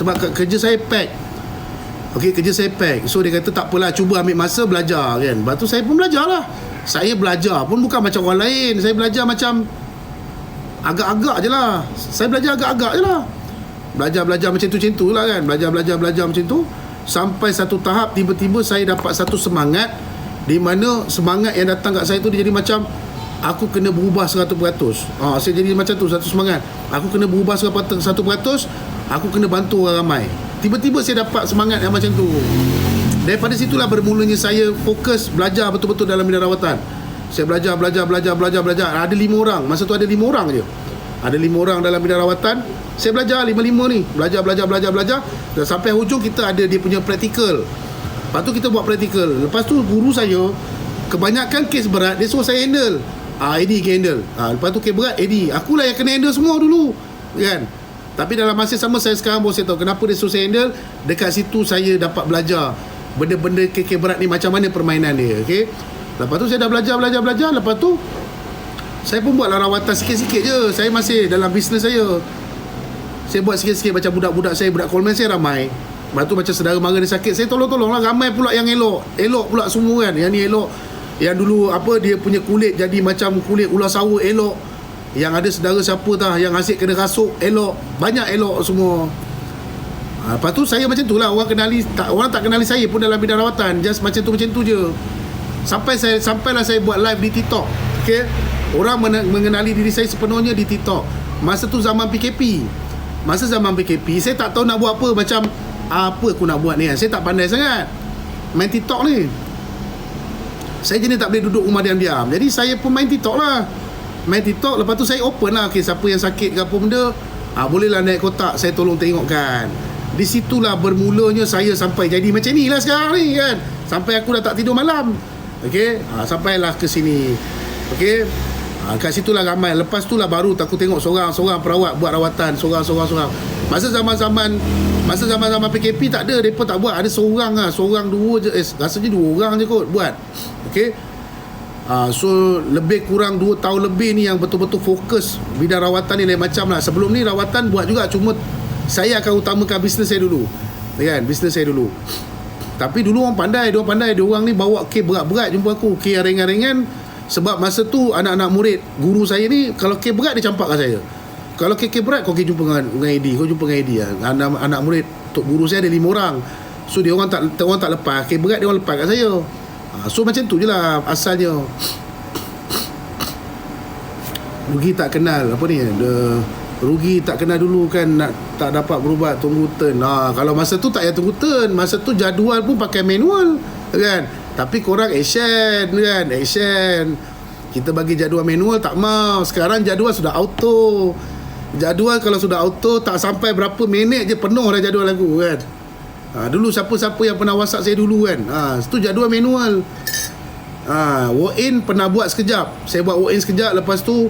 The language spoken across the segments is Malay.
Sebab kerja saya pack. Okey, kerja saya pack. So dia kata tak apalah, cuba ambil masa belajar kan. Lepas tu saya pun belajar lah. Saya belajar pun bukan macam orang lain. Saya belajar macam agak-agak je lah. Saya belajar agak-agak je lah. Belajar macam tu lah kan. Belajar macam tu. Sampai satu tahap tiba-tiba saya dapat satu semangat, di mana semangat yang datang kat saya tu dia jadi macam aku kena berubah 100%. Saya jadi macam tu, satu semangat. Aku kena berubah 100%. Aku kena bantu orang ramai. Tiba-tiba saya dapat semangat yang macam tu. Daripada situlah bermulanya saya fokus belajar betul-betul dalam bidang rawatan. Saya belajar. Ada 5 orang. Masa tu ada 5 orang je. Ada 5 orang dalam bidang rawatan. Saya belajar 5 ni. Belajar. Dan sampai hujung kita ada dia punya praktikal. Lepas tu kita buat praktikal. Lepas tu guru saya, kebanyakan kes berat dia suruh saya handle. Eddie handle. Lepas tu kes berat Eddie. Akulah yang kena handle semua dulu. Kan? Tapi dalam masa sama saya sekarang baru saya tahu kenapa dia suruh saya handle. Dekat situ saya dapat belajar benda-benda kes berat ni macam mana permainan dia. Okay? Lepas tu saya dah belajar. Lepas tu saya pun buatlah rawatan sikit-sikit je. Saya masih dalam bisnes saya. Saya buat sikit-sikit macam budak-budak saya, budak callman saya ramai. Lepas tu macam saudara mara dia sakit, saya tolong lah. Ramai pula yang elok pula semua kan. Yang ni elok. Yang dulu dia punya kulit jadi macam kulit ular sawa, elok. Yang ada saudara siapa tah yang asyik kena rasuk, elok. Banyak elok semua. Lepas tu saya macam tu lah. Orang tak kenali saya pun dalam bidang rawatan. Just macam tu je. Sampailah saya buat live di TikTok. Okay? Orang mengenali diri saya sepenuhnya di TikTok. Masa tu zaman PKP, saya tak tahu nak buat apa. Macam apa aku nak buat ni kan. Saya tak pandai sangat main TikTok ni. Saya jenis tak boleh duduk rumah diam-diam. Jadi saya pun main TikTok lah. Lepas tu saya open lah. Okay, siapa yang sakit ke apa benda, bolehlah naik kotak, saya tolong tengokkan. Di situlah bermulanya saya sampai jadi macam ni lah sekarang ni kan. Sampai aku dah tak tidur malam. Okay, sampailah ke sini. Okay, kat situlah ramai. Lepas tu lah baru aku tengok seorang perawat buat rawatan seorang. Masa zaman PKP tak ada, mereka tak buat. Ada seorang dua je, rasanya 2 orang je kot buat. Okay, so lebih kurang 2 tahun lebih ni yang betul-betul fokus bidang rawatan ni lain macam lah. Sebelum ni rawatan buat juga, cuma saya akan utamakan bisnes saya dulu kan, Tapi dulu orang pandai. Dia orang ni bawa kes berat-berat jumpa aku, kes yang ringan-ringan. Sebab masa tu anak-anak murid guru saya ni, kalau kes berat dia campak kat saya. Kalau kes berat kau pergi jumpa dengan Eddie, anak murid tok guru saya ada 5 orang. So dia orang tak lepas kes berat, dia orang lepas kat saya. So macam tu je lah asalnya. Rugi tak kenal apa ni, rugi tak kenal dulu kan, nak tak dapat berubat, tunggu turn. Kalau masa tu tak payah tunggu turn. Masa tu jadual pun pakai manual kan. Tapi korang action kan, kita bagi jadual manual tak mau. Sekarang jadual sudah auto. Jadual kalau sudah auto, tak sampai berapa minit je penuh dah jadual lagu kan. Dulu siapa-siapa yang pernah WhatsApp saya dulu kan, itu jadual manual. Walk-in pernah buat sekejap. Saya buat walk-in sekejap. Lepas tu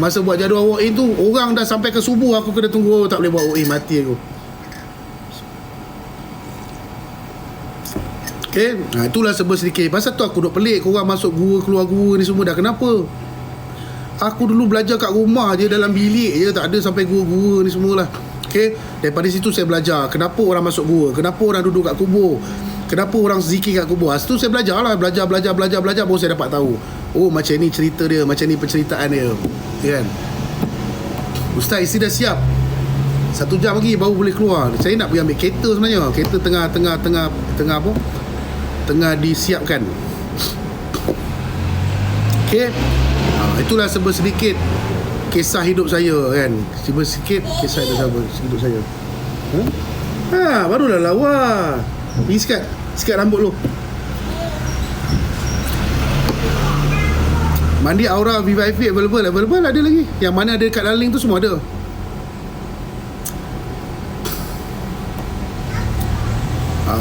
masa buat jadual walk-in tu, orang dah sampai ke subuh, aku kena tunggu, tak boleh buat walk-in, mati aku. Okay, itulah sebab sedikit. Pasal tu aku duk pelik, korang masuk gua, keluar gua ni semua dah kenapa. Aku dulu belajar kat rumah je, dalam bilik je, tak ada sampai gua-gua ni semualah. Okay, daripada situ saya belajar kenapa orang masuk gua, kenapa orang duduk kat kubur, kenapa orang zikir kat kubur. Situ saya belajar baru saya dapat tahu. Oh, macam ni cerita dia, macam ni penceritaan dia kan. Ustaz isi dah siap, 1 jam lagi baru boleh keluar. Saya nak pergi ambil kereta sebenarnya. Kereta tengah apa, tengah disiapkan. Okay, itulah sedikit kisah hidup saya kan. Sikit kisah hidup saya. Barulah lawa. Pergi sikat rambut lu. Mandi Aura VIP available ada lagi. Yang mana ada dekat dalam link tu semua ada.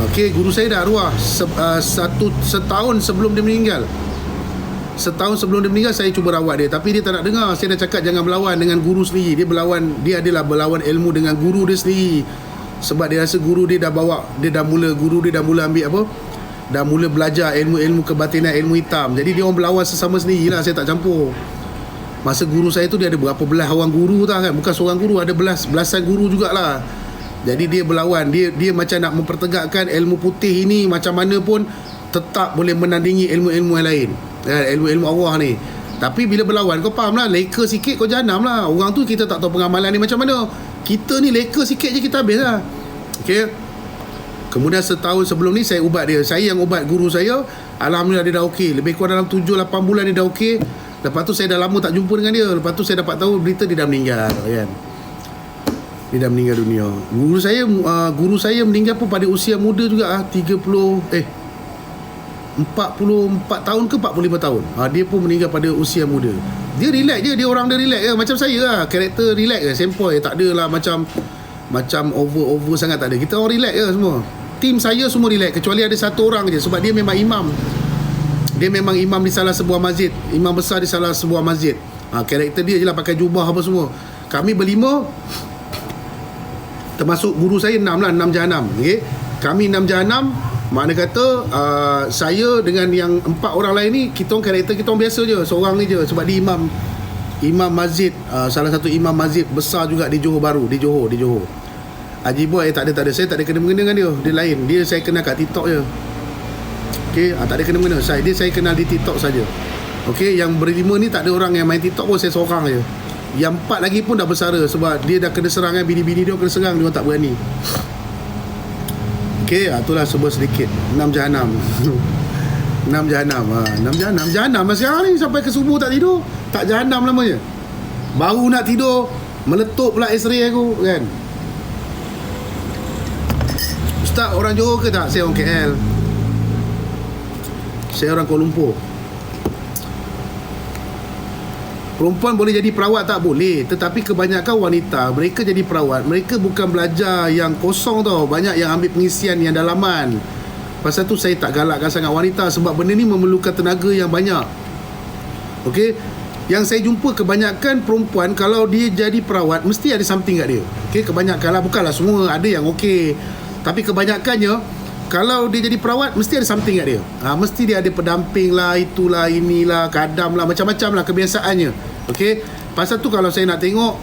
Okay, guru saya dah arwah setahun sebelum dia meninggal. Setahun sebelum dia meninggal saya cuba rawat dia, tapi dia tak nak dengar. Saya dah cakap jangan berlawan dengan guru sendiri. Dia adalah berlawan ilmu dengan guru dia sendiri. Sebab dia rasa guru dia dah mula ambil apa, dah mula belajar ilmu-ilmu kebatinan, ilmu hitam. Jadi dia orang berlawan sesama sendiri lah, saya tak campur. Masa guru saya tu dia ada berapa belas orang guru tak kan. Bukan seorang guru, ada belasan guru jugalah. Jadi dia berlawan, dia macam nak mempertegakkan ilmu putih ini macam mana pun tetap boleh menandingi ilmu-ilmu yang lain, ilmu-ilmu Allah ni. Tapi bila berlawan, kau faham lah, leka sikit kau jahanam lah. Orang tu kita tak tahu pengamalan ni macam mana. Kita ni leka sikit je kita habis lah. Okay. Kemudian setahun sebelum ni saya ubat dia. Saya yang ubat guru saya. Alhamdulillah dia dah okey. Lebih kurang dalam 7-8 bulan dia dah okey. Lepas tu saya dah lama tak jumpa dengan dia. Lepas tu saya dapat tahu berita dia dah meninggal, kan. Dia dah meninggal dunia. Guru saya meninggal pun pada usia muda juga, 44 tahun ke 45 tahun. Dia pun meninggal pada usia muda. Dia relax je, dia orang dia relax je. Macam saya lah, karakter relax je, sempoi. Tak adalah macam over sangat, tak ada. Kita orang relax je semua. Tim saya semua relax, kecuali ada satu orang je, sebab dia memang imam. Dia memang imam di salah sebuah masjid, imam besar di salah sebuah masjid. Karakter dia je lah, pakai jubah apa semua. Kami berlima, termasuk guru saya 6 jahanam. Okay? Kami 6 jahanam. Makna kata saya dengan yang 4 orang lain ni, kita orang karakter kita orang biasa je, seorang ni je. Sebab dia imam masjid, salah satu imam masjid besar juga di Johor Bahru, di Johor. Haji Boy tak ada. Saya tak ada kena-mengena dengan dia. Dia lain. Dia saya kenal kat TikTok je. Okey, tak ada kena-mengena. Saya kenal di TikTok saja. Okey, yang berlima ni tak ada orang yang main TikTok pun, saya seorang je. Yang 4 lagi pun dah bersara sebab dia dah kena serang kan, bini-bini dia kena serang, dia tak berani. Okey, itulah sebut sedikit 6 jahanam. 6 jahanam. 6 jahanam. Jahanam sekarang ni sampai ke subuh tak tidur. Tak jahanam namanya. Baru nak tidur meletup pula isteri aku, kan. Ustaz orang Johor ke tak? Saya orang KL. Saya orang Kuala Lumpur. Perempuan boleh jadi perawat tak? Boleh. Tetapi kebanyakan wanita, mereka jadi perawat, mereka bukan belajar yang kosong tau. Banyak yang ambil pengisian yang dalaman. Pasal tu saya tak galakkan sangat wanita, sebab benda ni memerlukan tenaga yang banyak. Okey. Yang saya jumpa kebanyakan perempuan, kalau dia jadi perawat, mesti ada something kat dia. Okey, kebanyakan lah. Bukanlah semua, ada yang okey. Tapi kebanyakannya, kalau dia jadi perawat, mesti ada something kat dia. Mesti dia ada pendamping lah, itulah, inilah, kadam lah, macam-macam lah kebiasaannya. Okey. Pasal tu kalau saya nak tengok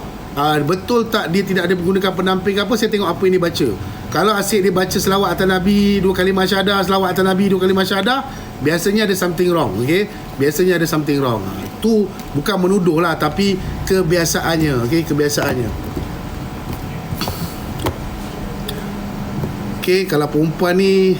betul tak dia tidak ada menggunakan pendamping apa, saya tengok apa yang dia baca. Kalau asyik dia baca selawat atas Nabi 2 kalimah syahadah, selawat atas Nabi 2 kalimah syahadah, biasanya ada something wrong. Okey. Biasanya ada something wrong. Itu bukan menuduh lah, tapi kebiasaannya. Okey, kebiasaannya. Okey, kalau perempuan ni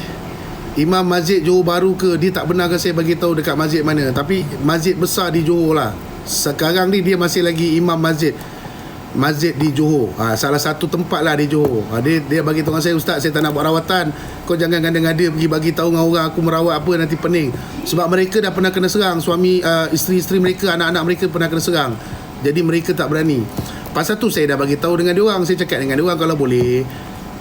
imam masjid Johor Bahru ke, dia tak benar ke saya bagi tahu dekat masjid mana, tapi masjid besar di Johor lah. Sekarang ni dia masih lagi imam masjid di Johor. Salah satu tempat lah di Johor. Dia bagi tahu saya, Ustaz, saya tak nak buat rawatan. Kau jangan ganda-ganda pergi bagi tahu dengan orang aku merawat apa, nanti pening. Sebab mereka dah pernah kena serang, suami, isteri-isteri mereka, anak-anak mereka pernah kena serang. Jadi mereka tak berani. Pasal tu saya dah bagi tahu dengan dia orang. Saya cakap dengan dia orang, kalau boleh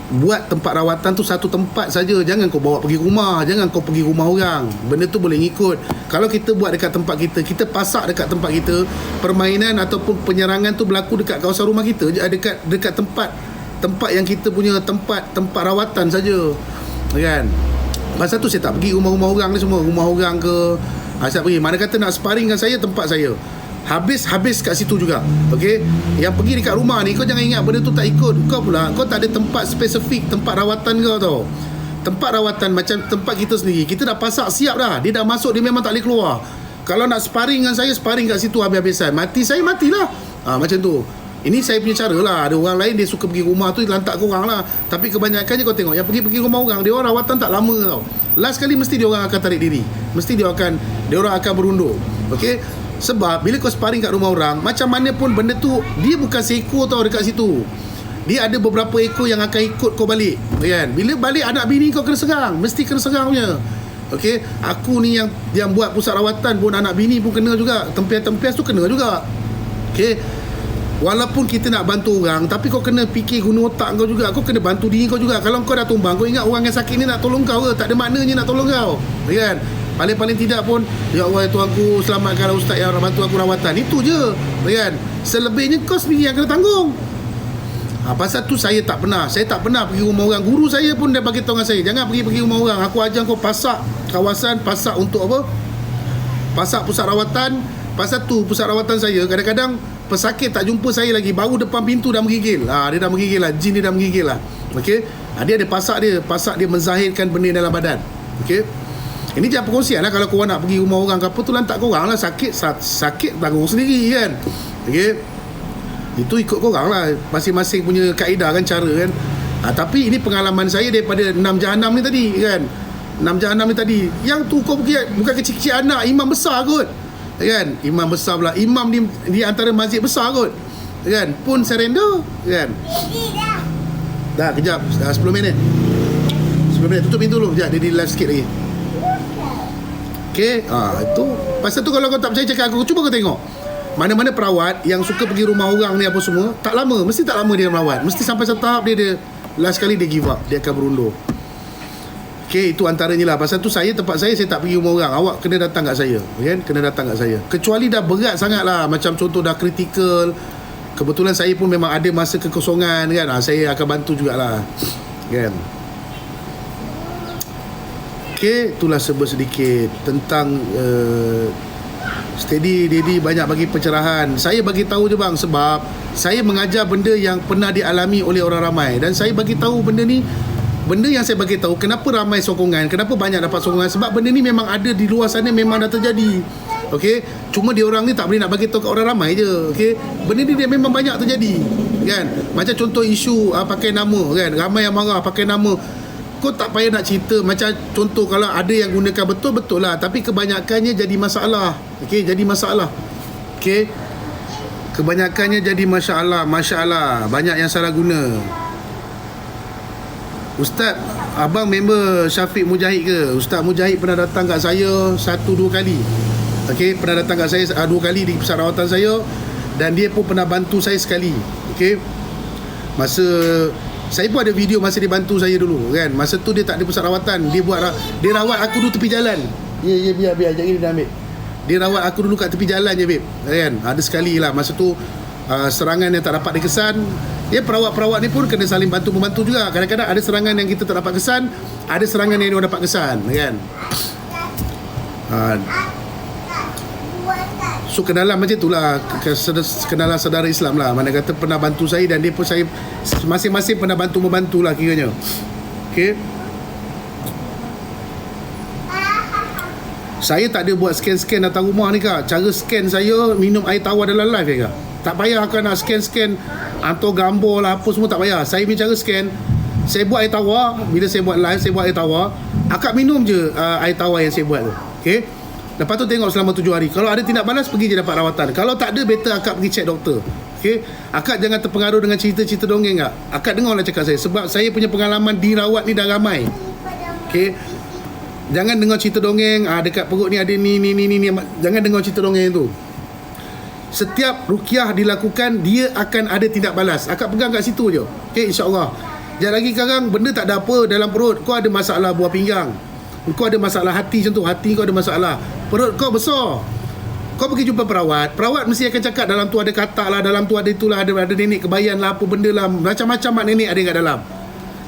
buat tempat rawatan tu satu tempat saja. Jangan kau bawa pergi rumah, jangan kau pergi rumah orang. Benda tu boleh ngikut. Kalau kita buat dekat tempat kita, kita pasak dekat tempat kita, permainan ataupun penyerangan tu berlaku dekat kawasan rumah kita, dekat tempat yang kita punya tempat rawatan saja, kan. Pasal tu saya tak pergi rumah-rumah orang ni semua. Rumah orang ke saya pergi, mana kata nak sparring dengan saya, tempat saya habis kat situ juga. Okey, yang pergi dekat rumah ni, kau jangan ingat benda tu tak ikut. Kau pula, kau tak ada tempat spesifik, tempat rawatan kau tau. Tempat rawatan macam tempat kita sendiri, kita dah pasak siap dah. Dia dah masuk, dia memang tak boleh keluar. Kalau nak sparring dengan saya, sparring kat situ habis-habisan. Mati saya, matilah. Macam tu. Ini saya punya cara lah. Ada orang lain dia suka pergi rumah tu, lantak korang lah. Tapi kebanyakannya kau tengok, yang pergi rumah orang, dia orang rawatan tak lama tau. Last kali mesti dia orang akan tarik diri. Mesti dia orang akan berundur. Okey. Sebab bila kau sparring kat rumah orang, macam mana pun benda tu, dia bukan seekor tau dekat situ. Dia ada beberapa ekor yang akan ikut kau balik, kan? Bila balik anak bini kau kena serang, mesti kena serang punya. Okey, aku ni yang buat pusat rawatan pun anak bini pun kena juga. Tempias-tempias tu kena juga. Okey. Walaupun kita nak bantu orang, tapi kau kena fikir guna otak kau juga. Kau kena bantu diri kau juga. Kalau kau dah tumbang, kau ingat orang yang sakit ni nak tolong kau ke? Tak ada maknanya nak tolong kau, kan? Paling-paling tidak pun, ya Allah, ya Tuhanku, selamatkanlah ustaz yang bantu aku rawatan. Itu je, kan? Selebihnya kau sendiri yang kena tanggung. Pasal tu saya tak pernah pergi rumah orang. Guru saya pun dia bagi tahu dengan saya, jangan pergi rumah orang. Aku ajar kau pasak kawasan, pasak untuk apa? Pasak pusat rawatan. Pasal tu pusat rawatan saya kadang-kadang pesakit tak jumpa saya lagi, baru depan pintu dah menggigil. Dia dah menggigil lah, jin dia dah menggigil lah. Okey, dia ada pasak dia menzahirkan benda dalam badan. Okey, ini jangan perkongsian lah. Kalau korang nak pergi rumah orang ke apa tu, lantak korang lah. Sakit tanggung sendiri kan. Okey, itu ikut korang lah, masing-masing punya kaedah kan, cara kan. Tapi ini pengalaman saya daripada 6 jahanam ni tadi kan. 6 jahanam ni tadi, yang tu kau pergi bukan kecil-kecil anak, imam besar kot kan. Imam besar pula, imam di antara masjid besar kot kan, pun surrender kan. Dah kejap, dah 10 minit. Tutup pintu dulu kejap, dia di live sikit lagi. Okay, itu pasal tu kalau kau tak percaya cakap aku, cuba kau tengok mana-mana perawat yang suka pergi rumah orang ni apa semua, mesti tak lama dia merawat. Mesti sampai satu tahap dia last kali dia give up, dia akan berundur. Okay, itu antaranya lah. Pasal tu tempat saya tak pergi rumah orang. Awak kena datang kat saya kan, kena datang kat saya. Kecuali dah berat sangat lah, macam contoh dah kritikal, kebetulan saya pun memang ada masa kekosongan kan, saya akan bantu jugalah kan. Okay, itulah sedikit tentang Steady Daddy banyak bagi pencerahan. Saya bagi tahu je bang, sebab saya mengajar benda yang pernah dialami oleh orang ramai, dan saya bagi tahu benda ni, benda yang saya bagi tahu kenapa ramai sokongan, kenapa banyak dapat sokongan, sebab benda ni memang ada di luar sana, memang dah terjadi. Okey, cuma dia orang ni tak boleh nak bagi tahu kat orang ramai je. Okey, benda ni dia memang banyak terjadi kan. Macam contoh isu pakai nama kan, ramai yang marah pakai nama. Kau tak payah nak cerita. Macam contoh kalau ada yang gunakan betul lah, tapi kebanyakannya jadi masalah. Okey, jadi masalah. Okey, kebanyakannya jadi masalah, banyak yang salah guna. Ustaz, abang member Syafiq Mujahid ke? Ustaz Mujahid pernah datang kat saya 1-2 kali. Okey, pernah datang kat saya 2 kali di pusat rawatan saya, dan dia pun pernah bantu saya sekali. Okey, masa saya pun ada video masa dia bantu saya dulu kan. Masa tu dia tak ada pusat rawatan, dia rawat aku dulu tepi jalan. Ya biar jap ni dia ambil. Dia rawat aku dulu kat tepi jalan je babe kan. Ada sekali lah masa tu serangan yang tak dapat dikesan. Ya, perawat-perawat ni pun kena saling bantu-membantu juga. Kadang-kadang ada serangan yang kita tak dapat kesan, ada serangan yang dia dapat kesan kan. So kenalan macam itulah, kenalan saudara Islam lah. Mana kata pernah bantu saya, dan dia pun saya masing-masing pernah bantu-membantu lah kiranya. Okay, saya tak ada buat scan-scan datang rumah ni kak. Cara scan saya minum air tawar dalam live ya kak. Tak payah kak nak scan atau gambar lah apa semua, tak payah. Saya punya cara scan, saya buat air tawar. Bila saya buat live, saya buat air tawar, akak minum je air tawar yang saya buat tu. Okay, lepas tu tengok selama 7 hari. Kalau ada tindak balas, pergi je dapat rawatan. Kalau tak ada, better akak pergi check doktor. Okay, akak jangan terpengaruh dengan cerita-cerita dongeng kak. Akak dengarlah cakap saya, sebab saya punya pengalaman dirawat ni dah ramai. Okay, jangan dengar cerita dongeng dekat perut ni ada ni. Jangan dengar cerita dongeng tu. Setiap ruqyah dilakukan, dia akan ada tindak balas. Akak pegang kat situ je. Okay, insyaAllah. Jangan lagi sekarang benda tak ada apa dalam perut, kau ada masalah buah pinggang, kau ada masalah hati, contoh hati kau ada masalah, perut kau besar, kau pergi jumpa perawat mesti akan cakap dalam tu ada katak lah, dalam tu ada itulah, ada nenek kebayan lah, apa benda lah, macam-macam mak nenek ada kat dalam.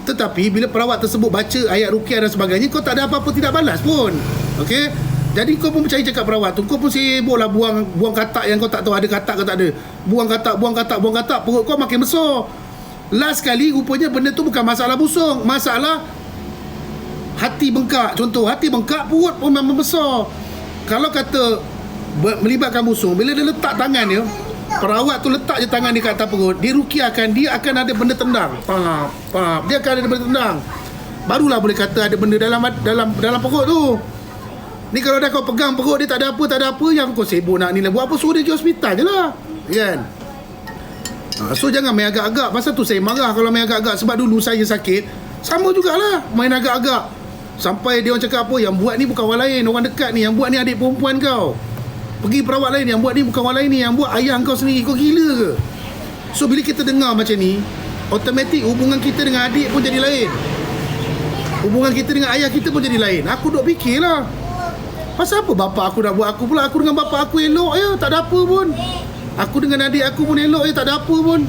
Tetapi bila perawat tersebut baca ayat ruqyah dan sebagainya, kau tak ada apa-apa tidak balas pun. Okey, jadi kau pun percaya cakap perawat tu, kau pun sibuk lah buang katak yang kau tak tahu ada katak ke tak ada. Buang katak, perut kau makin besar. Last kali rupanya benda tu bukan masalah busung, masalah hati bengkak. Contoh hati bengkak, perut pun memang besar. Kalau kata melibatkan busung, bila dia letak tangan dia, perawat tu letak je tangan dia kat atas perut, dia ruqyahkan, dia akan ada benda tendang. Dia akan ada benda tendang. Barulah boleh kata ada benda dalam perut tu. Ni kalau dah kau pegang perut dia tak ada apa, yang kau sibuk nak ni lah, buat apa, suruh dia pergi hospital je lah kan. So jangan main agak-agak. Pasal tu saya marah kalau main agak-agak. Sebab dulu saya sakit, sama jugalah main agak-agak. Sampai dia orang cakap apa, yang buat ni bukan orang lain, orang dekat ni, yang buat ni adik perempuan kau. Pergi perawat lain, yang buat ni bukan orang lain ni, yang buat ayah kau sendiri. Kau gila ke? So bila kita dengar macam ni, automatik hubungan kita dengan adik pun jadi lain, hubungan kita dengan ayah kita pun jadi lain. Aku duk fikirlah, pasal apa bapak aku nak buat aku pula. Aku dengan bapak aku elok je, tak ada apa pun. Aku dengan adik aku pun elok je, tak ada apa pun.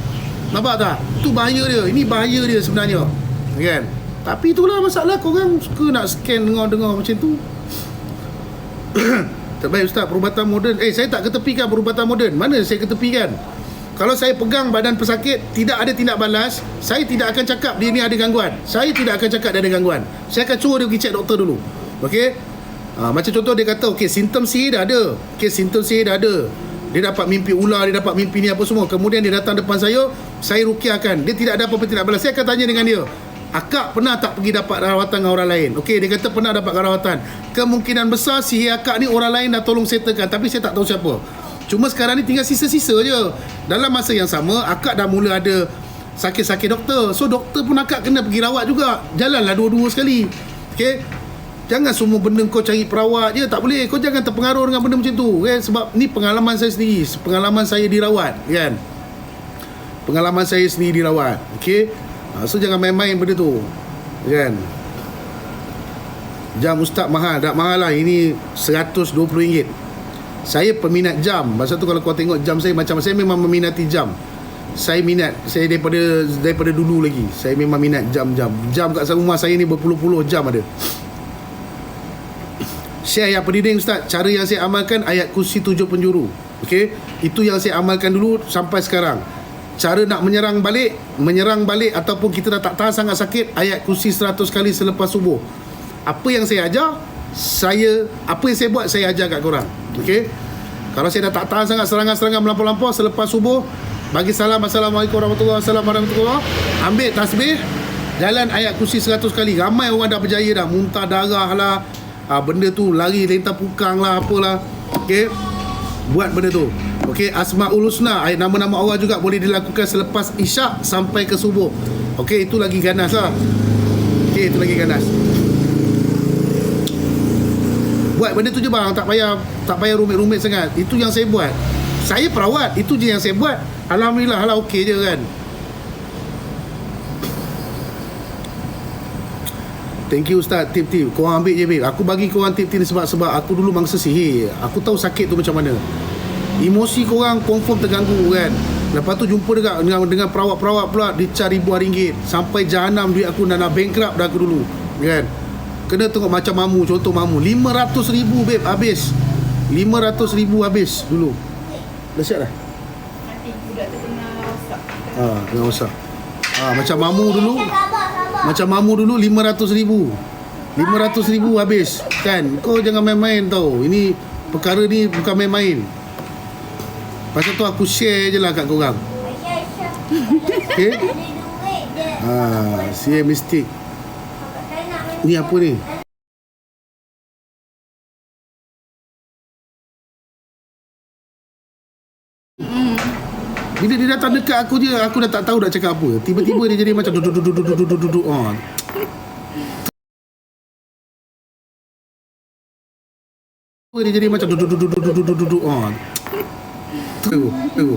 Nampak tak? Itu bahaya dia. Ini bahaya dia sebenarnya kan. Tapi itulah masalah, korang suka nak scan dengar-dengar macam tu. Terbaik ustaz, perubatan moden. Saya tak ketepikan perubatan moden. Mana saya ketepikan? Kalau saya pegang badan pesakit, tidak ada tindak balas, saya tidak akan cakap dia ni ada gangguan. Saya tidak akan cakap dia ada gangguan. Saya akan suruh dia pergi cek doktor dulu. Okey? Macam contoh dia kata, okey, simptom sihir dah ada. Okey, simptom sihir dah ada. Dia dapat mimpi ular, dia dapat mimpi ni apa semua. Kemudian dia datang depan saya rukiahkan. Dia tidak ada apa-apa tindak balas. Saya akan tanya dengan dia, akak pernah tak pergi dapat rawatan dengan orang lain? Okey, dia kata pernah dapat rawatan. Kemungkinan besar sihir akak ni orang lain dah tolong settlekan, tapi saya tak tahu siapa. Cuma sekarang ni tinggal sisa-sisa je. Dalam masa yang sama, akak dah mula ada sakit-sakit doktor. So doktor pun akak kena pergi rawat juga. Jalanlah dua-dua sekali. Okey? Jangan semua benda kau cari perawat je. Tak boleh. Kau jangan terpengaruh dengan benda macam tu. Okay? Sebab ni pengalaman saya sendiri. Pengalaman saya dirawat. Kan? Pengalaman saya sendiri dirawat. Okey? So jangan main-main benda tu. Kan? Jam ustaz mahal. Tak mahal lah. Ini RM120. Saya peminat jam. Masa tu kalau kau tengok jam saya, macam saya memang meminati jam. Saya minat. Saya daripada dulu lagi. Saya memang minat jam-jam. Jam kat rumah saya ni berpuluh-puluh jam ada. Share ayat pendinding ustaz. Cara yang saya amalkan ayat kursi 7 penjuru. Okey, itu yang saya amalkan dulu sampai sekarang. Cara nak menyerang balik ataupun kita dah tak tahan sangat sakit, ayat kursi 100 kali selepas subuh. Apa yang saya ajar, apa yang saya buat, saya ajar kat korang. Okey, kalau saya dah tak tahan sangat serangan-serangan melampau-lampau, selepas subuh bagi salam, assalamualaikum warahmatullahi wabarakatuh, ambil tasbih, jalan ayat kursi 100 kali. Ramai orang dah berjaya dah, muntah darah lah, benda tu lari lentah pukang lah, apalah. Okey, buat benda tu. Okey, Asmaul Husna, nama-nama Allah juga boleh dilakukan selepas isyak sampai ke subuh. Okey, itu lagi ganas lah. Okey, itu lagi ganas. Buat benda tu je bang, tak payah rumit-rumit sangat. Itu yang saya buat. Saya perawat, itu je yang saya buat. Alhamdulillah, okey je kan. Thank you Ustaz, tip-tip. Korang ambil je babe. Aku bagi korang tip-tip ni sebab aku dulu mangsa sihir. Aku tahu sakit tu macam mana. Emosi korang confirm terganggu kan. Lepas tu jumpa dengan perawat-perawat pula, dia cari ribuan ringgit. Sampai jahanam duit aku nak bankrupt dah aku dulu. Kan? Kena tengok macam mamu, contoh mamu 500,000 babe habis. 500,000 habis dulu. Dah siap dah? Nanti budak tu kena rosak. Kena rosak. Macam mamu dulu. Macam mamu dulu 500,000. 500,000 habis. Kan? Kau jangan main-main tau. Ini perkara ni bukan main-main. Pasal tu aku share je lah kat korang. Okay? Share mistik. Ni apa ni? Bila dia datang dekat aku je, aku dah tak tahu nak cakap apa. Tiba-tiba dia jadi macam duduk. Dia jadi macam duduk. Tunggu.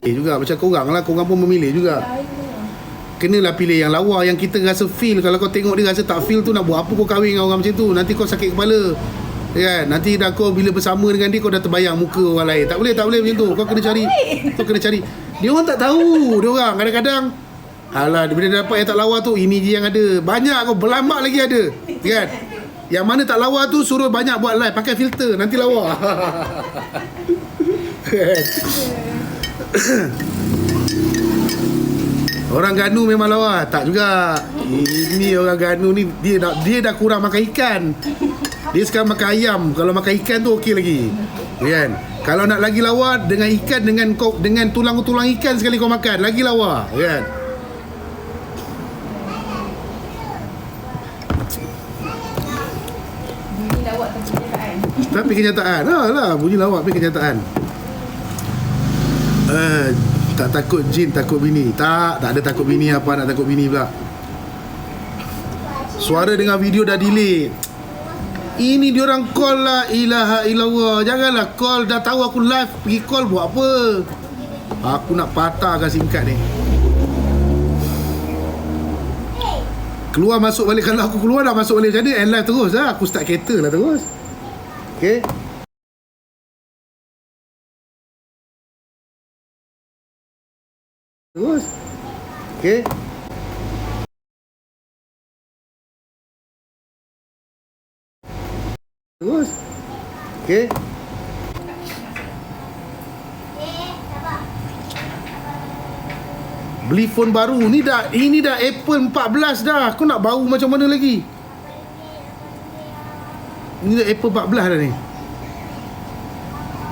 Juga macam korang lah, korang pun memilih juga. Kenalah pilih yang lawa, yang kita rasa feel. Kalau kau tengok dia rasa tak feel tu, nak buat apa kau kahwin dengan orang macam tu? Nanti kau sakit kepala kan? Nanti dah kau bila bersama dengan dia, kau dah terbayang muka orang lain. Tak boleh macam tu. Kau kena cari. Dia orang tak tahu. Dia orang kadang-kadang, alah, bila dia dapat yang tak lawa tu, ini je yang ada. Banyak kau berlambak lagi ada kan? Yang mana tak lawa tu suruh banyak buat live, pakai filter, nanti lawa. Orang Ganu memang lawa. Tak juga. Ini orang Ganu ni dia dah kurang makan ikan. Dia sekarang makan ayam. Kalau makan ikan tu okey lagi. Kan? Kalau nak lagi lawa, dengan ikan, dengan tulang-tulang ikan sekali kau makan, lagi lawa. Kan? Bunyi lawak tapi kenyataan. Tapi kenyataan. Bunyi lawak tapi kenyataan. Tak takut jin, takut bini. Tak ada takut bini. Apa nak takut bini pula? Suara dengan video dah delay. Ini diorang call lah. Ilaha illallah. Janganlah call. Dah tahu aku live, pergi call buat apa? Aku nak patahkan SIM card ni. Keluar masuk balik. Kalau aku keluar dah masuk balik macam ni, and live terus lah. Aku start kereta lah terus. Okay. Terus. Okay. Terus. Okay. Beli phone baru. Ini dah Apple 14 dah. Kau nak bau macam mana lagi? Ini dah Apple 14 dah ni.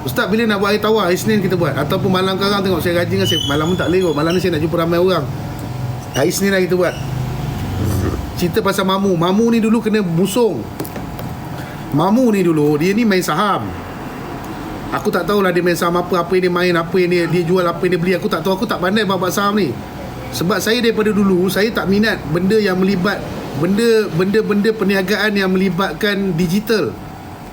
Ustaz, bila nak buat air tawar? Hari Isnin kita buat. Ataupun malam sekarang tengok saya rajin kan. Malam pun tak boleh kot. Malam ni saya nak jumpa ramai orang. Hari Isnin lah kita buat. Cerita pasal Mamu. Mamu ni dulu kena busung. Mamu ni dulu, dia ni main saham. Aku tak tahulah dia main saham apa yang dia main, apa yang dia jual, apa yang dia beli. Aku tak tahu, aku tak pandai bab saham ni. Sebab saya daripada dulu, saya tak minat benda yang melibat benda perniagaan yang melibatkan digital.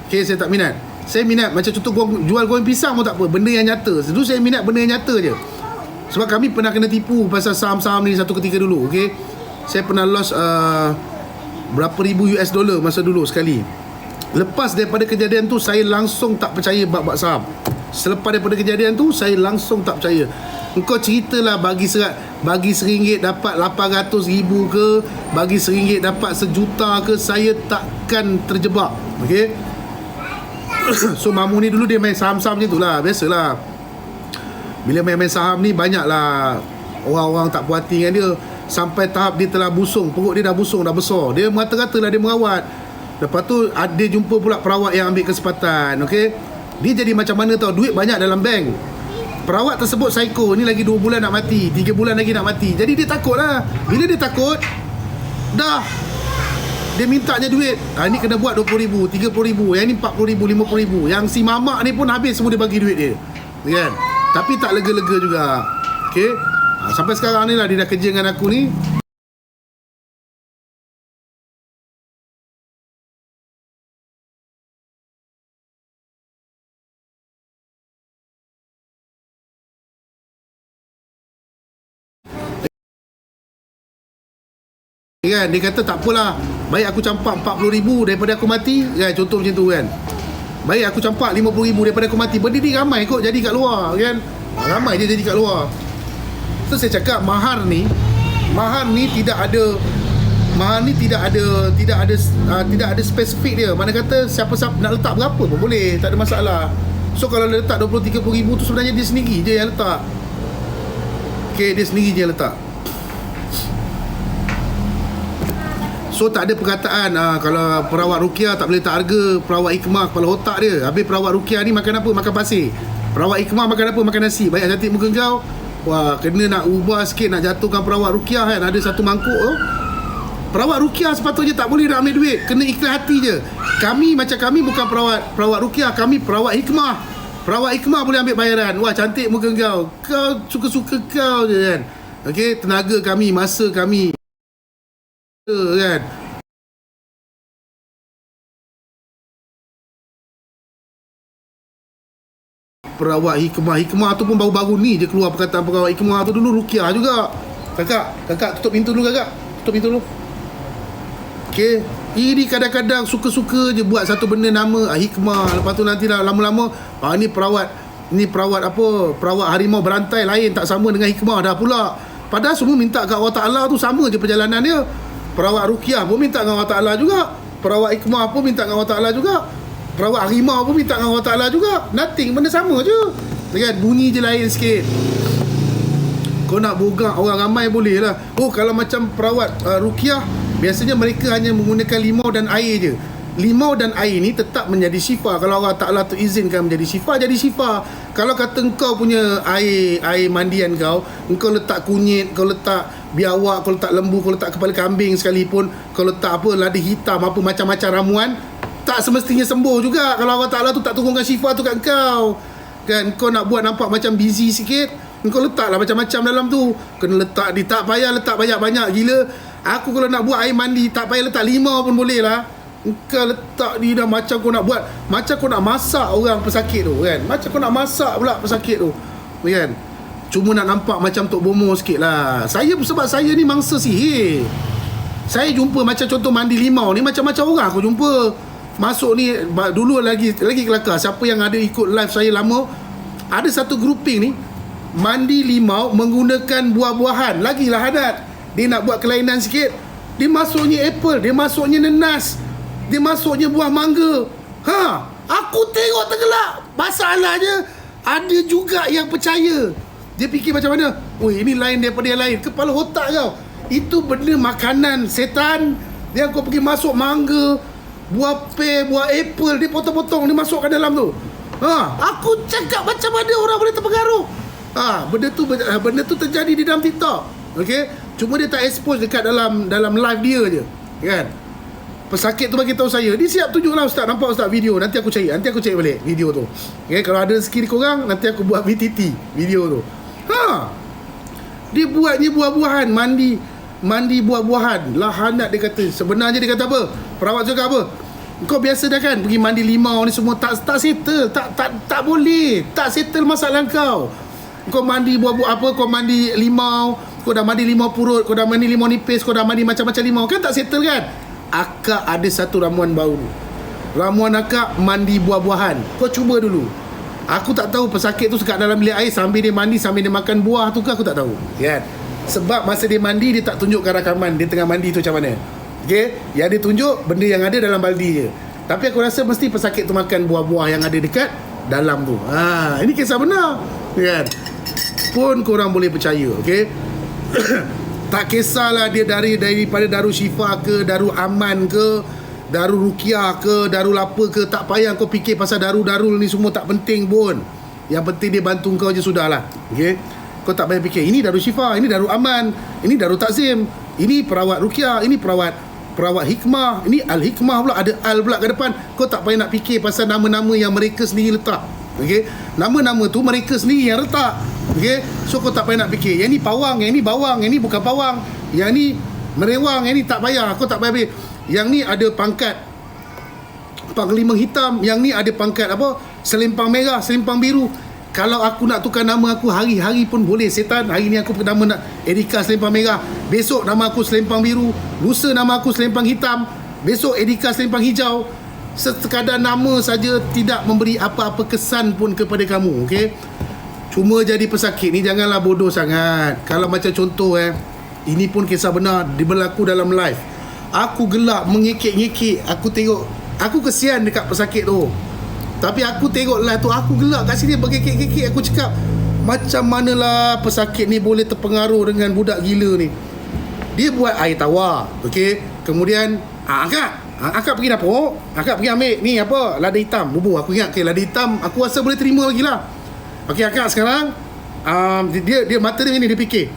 Okay, saya tak minat. Saya minat macam contoh jual goreng pisang pun tak apa, benda yang nyata. Dulu saya minat benda yang nyata je. Sebab kami pernah kena tipu pasal saham-saham ni satu ketika dulu. Okay, saya pernah lost berapa ribu US dollar masa dulu sekali. Lepas daripada kejadian tu, saya langsung tak percaya bab saham. Selepas daripada kejadian tu, saya langsung tak percaya. Engkau ceritalah bagi RM1 dapat 800,000 ke, bagi RM1 dapat sejuta ke, saya takkan terjebak. Okay. So Mamu ni dulu dia main saham-saham macam tu lah. Biasalah, bila main saham ni banyaklah orang-orang tak puas hati dengan dia. Sampai tahap dia telah busung. Perut dia dah busung, dah besar. Dia mengata-kata lah dia merawat. Lepas tu dia jumpa pula perawat yang ambil kesempatan. Okay, dia jadi macam mana tau, duit banyak dalam bank. Perawat tersebut psycho. Ni lagi 2 bulan nak mati, 3 bulan lagi nak mati. Jadi dia takut lah. Bila dia takut, dah dia mintanya duit. Ni kena buat RM20,000, RM30,000, yang ni RM40,000, RM50,000. Yang si mamak ni pun habis semua dia bagi duit dia, kan? Tapi tak lega-lega juga. Okay, sampai sekarang ni lah dia dah kerja dengan aku ni. Kan, dia kata tak apalah, baik aku campak RM40,000 daripada aku mati, kan, contoh macam tu kan. Baik aku campak RM50,000 daripada aku mati. Benda ni ramai kot jadi kat luar, kan. Ramai je jadi kat luar. So saya cakap mahar ni tidak ada spesifik dia. Mana kata siapa-siapa nak letak berapa pun boleh, tak ada masalah. So kalau dia letak 20-30 ribu tu sebenarnya dia sendiri je yang letak. Okay, dia sendiri je yang letak. So tak ada perkataan kalau perawat Ruqyah tak boleh letak harga, perawat Hikmah kepala otak dia. Habis perawat Ruqyah ni makan apa? Makan pasir. Perawat Hikmah makan apa? Makan nasi. Banyak cantik muka kau. Wah, kena nak ubah sikit, nak jatuhkan perawat Ruqyah kan. Ada satu mangkuk tu. Perawat Ruqyah sepatutnya tak boleh nak ambil duit. Kena ikhlas hati je. Kami bukan perawat Ruqyah, kami perawat Hikmah. Perawat Hikmah boleh ambil bayaran. Wah, cantik muka kau. Kau suka-suka kau je kan. Okey, tenaga kami, masa kami, kan. Perawat Hikmah tu pun baru-baru ni je keluar perkataan perawat Hikmah tu. Dulu Ruqyah juga. Kakak tutup pintu dulu kakak. Tutup pintu dulu. Okey, ini kadang-kadang suka-suka je buat satu benda nama Hikmah. Lepas tu nanti dah lama-lama ni perawat apa? Perawat harimau berantai lain, tak sama dengan Hikmah dah pula. Padahal semua minta kat Allah Ta'ala tu sama je perjalanan dia. Perawat Ruqyah pun minta dengan Allah Ta'ala juga. Perawat Hikmah pun minta dengan Allah Ta'ala juga. Perawat harimau pun minta dengan Allah Ta'ala juga. Nothing, benda sama je. Kan, bunyi je lain sikit. Kau nak bogak orang ramai boleh lah. Oh, kalau macam perawat Ruqyah, biasanya mereka hanya menggunakan limau dan air je. Limau dan air ni tetap menjadi syifa. Kalau Allah Ta'ala tu izinkan menjadi syifa, jadi syifa. Kalau kata engkau punya air mandian engkau letak kunyit, kau letak biawak, kau letak lembu, kau letak kepala kambing sekalipun, kau letak apa, lada hitam, apa macam-macam ramuan, tak semestinya sembuh juga. Kalau Allah Ta'ala tu tak turunkan syifa tu kat engkau, kan. Kau nak buat nampak macam busy sikit, engkau letaklah macam-macam dalam tu. Kena letak, tak payah letak banyak-banyak gila. Aku kalau nak buat air mandi, tak payah letak limau pun boleh lah. Engkau letak ni dah macam kau nak buat, macam kau nak masak orang pesakit tu, kan. Macam kau nak masak pula pesakit tu, kan. Cuma nak nampak macam Tok Bomo sikit lah. Sebab saya ni mangsa sihir. Saya jumpa macam contoh mandi limau ni, macam-macam orang aku jumpa. Masuk ni, dulu lagi kelakar. Siapa yang ada ikut live saya lama, ada satu grouping ni mandi limau menggunakan buah-buahan. Lagilah adat. Dia nak buat kelainan sikit, dia masuknya apple, dia masuknya nenas, dia masuknya buah mangga. Aku tengok tergelak. Masalahnya ada juga yang percaya. Dia fikir macam mana? Oi, ini lain daripada yang lain. Kepala otak kau. Itu benda makanan setan. Yang kau pergi masuk mangga, buah pear, buah apple, dia potong-potong, dia masukkan dalam tu. Aku cakap macam mana orang boleh terpengaruh. Benda tu terjadi di dalam TikTok. Okey, cuma dia tak expose dekat dalam live dia je. Kan? Pesakit tu bagi tahu saya, dia siap tunjuk lah ustaz, nampak ustaz video, nanti aku cari balik video tu. Okay, kalau ada rezeki korang, nanti aku buat VTT video tu. Dia buatnya buah-buahan, mandi buah-buahan. Lahanat dia kata. Sebenarnya dia kata apa? Perawat cakap apa? Kau biasa dah kan pergi mandi limau ni semua, tak settle, tak boleh. Tak settle masalah kau. Kau mandi buah-buah apa, kau mandi limau, kau dah mandi limau purut, kau dah mandi limau nipis, kau dah mandi macam-macam limau, kan tak settle kan? Akak ada satu ramuan baru. Ramuan akak mandi buah-buahan. Kau cuba dulu. Aku tak tahu pesakit tu sekat dalam bilik air sambil dia mandi, sambil dia makan buah tu ke, aku tak tahu. Kan? Sebab masa dia mandi, dia tak tunjukkan rakaman dia tengah mandi tu macam mana. Okay? Yang dia tunjuk benda yang ada dalam baldi je. Tapi aku rasa mesti pesakit tu makan buah-buah yang ada dekat dalam tu. Ini kisah benar. Kan? Pun korang boleh percaya. Okay? Tak kisahlah dia daripada Darul Syifa ke, Darul Aman ke, Darul Ruqyah ke, Darul apa ke, tak payah kau fikir pasal darul ni semua, tak penting pun. Yang penting dia bantu kau je sudahlah. Okey. Kau tak payah fikir ini Darul Syifa, ini Darul Aman, ini Darul Takzim, ini perawat Ruqyah, ini perawat hikmah, ini Al-Hikmah pula, ada Al pula ke depan. Kau tak payah nak fikir pasal nama-nama yang mereka sendiri letak. Okey. Nama-nama tu mereka sendiri yang letak. Okey. So kau tak payah nak fikir yang ni pawang, yang ni bawang, yang ni bukan pawang, yang ni merewang, yang ni tak payah. Kau tak payah fikir. Yang ni ada pangkat panglima hitam, yang ni ada pangkat apa? Selempang merah, selempang biru. Kalau aku nak tukar nama aku hari-hari pun boleh. Setan, hari ni aku nama nak Erika selempang merah, besok nama aku selempang biru, lusa nama aku selempang hitam, besok Erika selempang hijau. Sekadar nama saja, tidak memberi apa-apa kesan pun kepada kamu. Okey. Cuma jadi pesakit ni janganlah bodoh sangat. Kalau macam contoh ini pun kisah benar, berlaku dalam live. Aku gelak mengekek-ngekek. Aku tengok, aku kesian dekat pesakit tu. Tapi aku tengok live tu, aku gelak kat sini berkekek-kekek. Aku cakap, macam manalah pesakit ni boleh terpengaruh dengan budak gila ni. Dia buat air tawar. Okey. Kemudian Akak pergi dapur, akak pergi ambil ni apa, lada hitam, bubur. Aku ingat lada hitam aku rasa boleh terima lagi lah. Okey, akak sekarang dia mata dia ni, dia fikir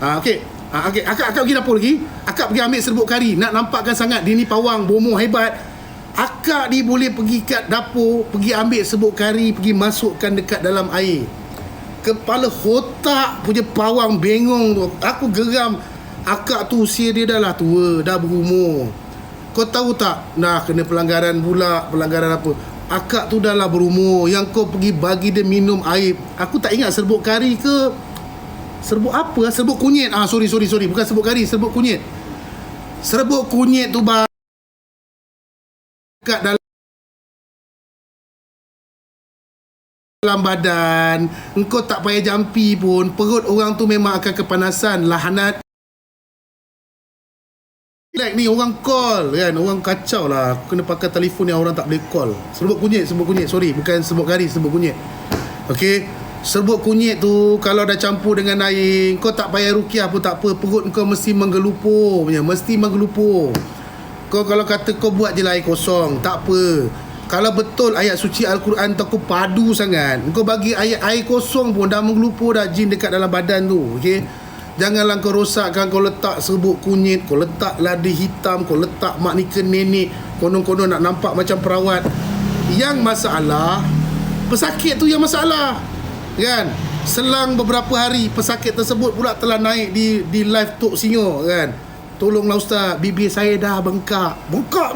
okey, akak pergi dapur lagi, akak pergi ambil serbuk kari. Nak nampakkan sangat dia ni pawang bomoh hebat, akak ni boleh pergi kat dapur, pergi ambil serbuk kari, pergi masukkan dekat dalam air. Kepala otak punya pawang bengong tu. Aku geram. Akak tu usia dia dah lah tua, dah berumur. Kau tahu tak, nah kena pelanggaran pula. Pelanggaran apa? Akak tu dah lah berumur. Yang kau pergi bagi dia minum air, aku tak ingat serbuk kari ke, serbuk apa, serbuk kunyit. Sorry, bukan serbuk kari, serbuk kunyit. Serbuk kunyit tu kat dalam badan. Engkau tak payah jampi pun, perut orang tu memang akan kepanasan. Lahanat. Like ni orang call kan, orang kacau lah. Aku kena pakai telefon yang orang tak boleh call. Serbuk kunyit. Sorry, bukan serbuk kari, serbuk kunyit. Okey. Serbuk kunyit tu kalau dah campur dengan air, kau tak payah ruqyah pun tak apa, perut kau mesti menggelupur punya, mesti menggelupur. Kau kalau kata kau buat je lah air kosong, tak apa. Kalau betul ayat suci Al-Quran tu kau padu sangat, kau bagi air kosong pun dah menggelupur dah jin dekat dalam badan tu. Okey. Janganlah kau rosakkan, kau letak serbuk kunyit, kau letak lada hitam, kau letak mak nikah nenek, konon-konon nak nampak macam perawat. Yang masalah pesakit tu yang masalah. Kan? Selang beberapa hari pesakit tersebut pula telah naik di live Tok Singo kan. Tolonglah ustaz, bibir saya dah bengkak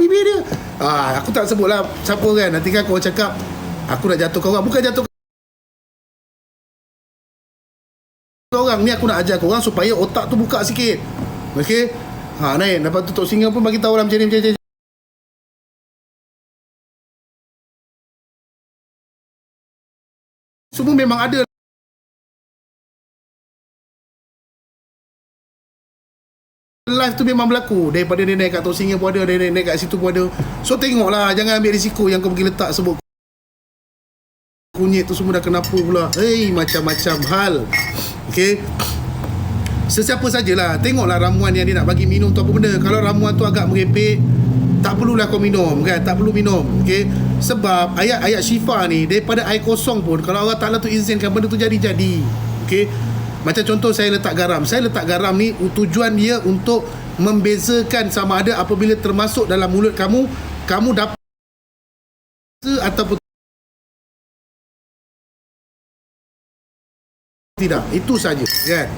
bibir dia. Aku tak sebut lah siapa kan. Nanti kan kau cakap aku nak jatuh kau orang. Bukan jatuh orang ni, aku nak ajar korang supaya otak tu buka sikit. Okey. Naik dapat tutup singa pun bagi tahu lah macam ni. Semua memang ada. Live tu memang berlaku. Daripada dia naik kat Tok Singa pun ada, dia naik kat situ pun ada. So tengoklah, jangan ambil risiko yang kau pergi letak sebut kunyit tu semua dah kenapa pula. Macam-macam hal. Okey. Sesiapa sajalah, tengoklah ramuan yang dia nak bagi minum tu apa benda. Kalau ramuan tu agak merepek, tak perlulah kau minum kan, tak perlu minum. Okey. Sebab ayat-ayat syifa ni daripada air kosong pun kalau Allah Taala tu izinkan benda tu jadi. Okey. Macam contoh saya letak garam. Saya letak garam ni tujuan dia untuk membezakan sama ada apabila termasuk dalam mulut kamu dapat ataupun tidak. Itu saja kan.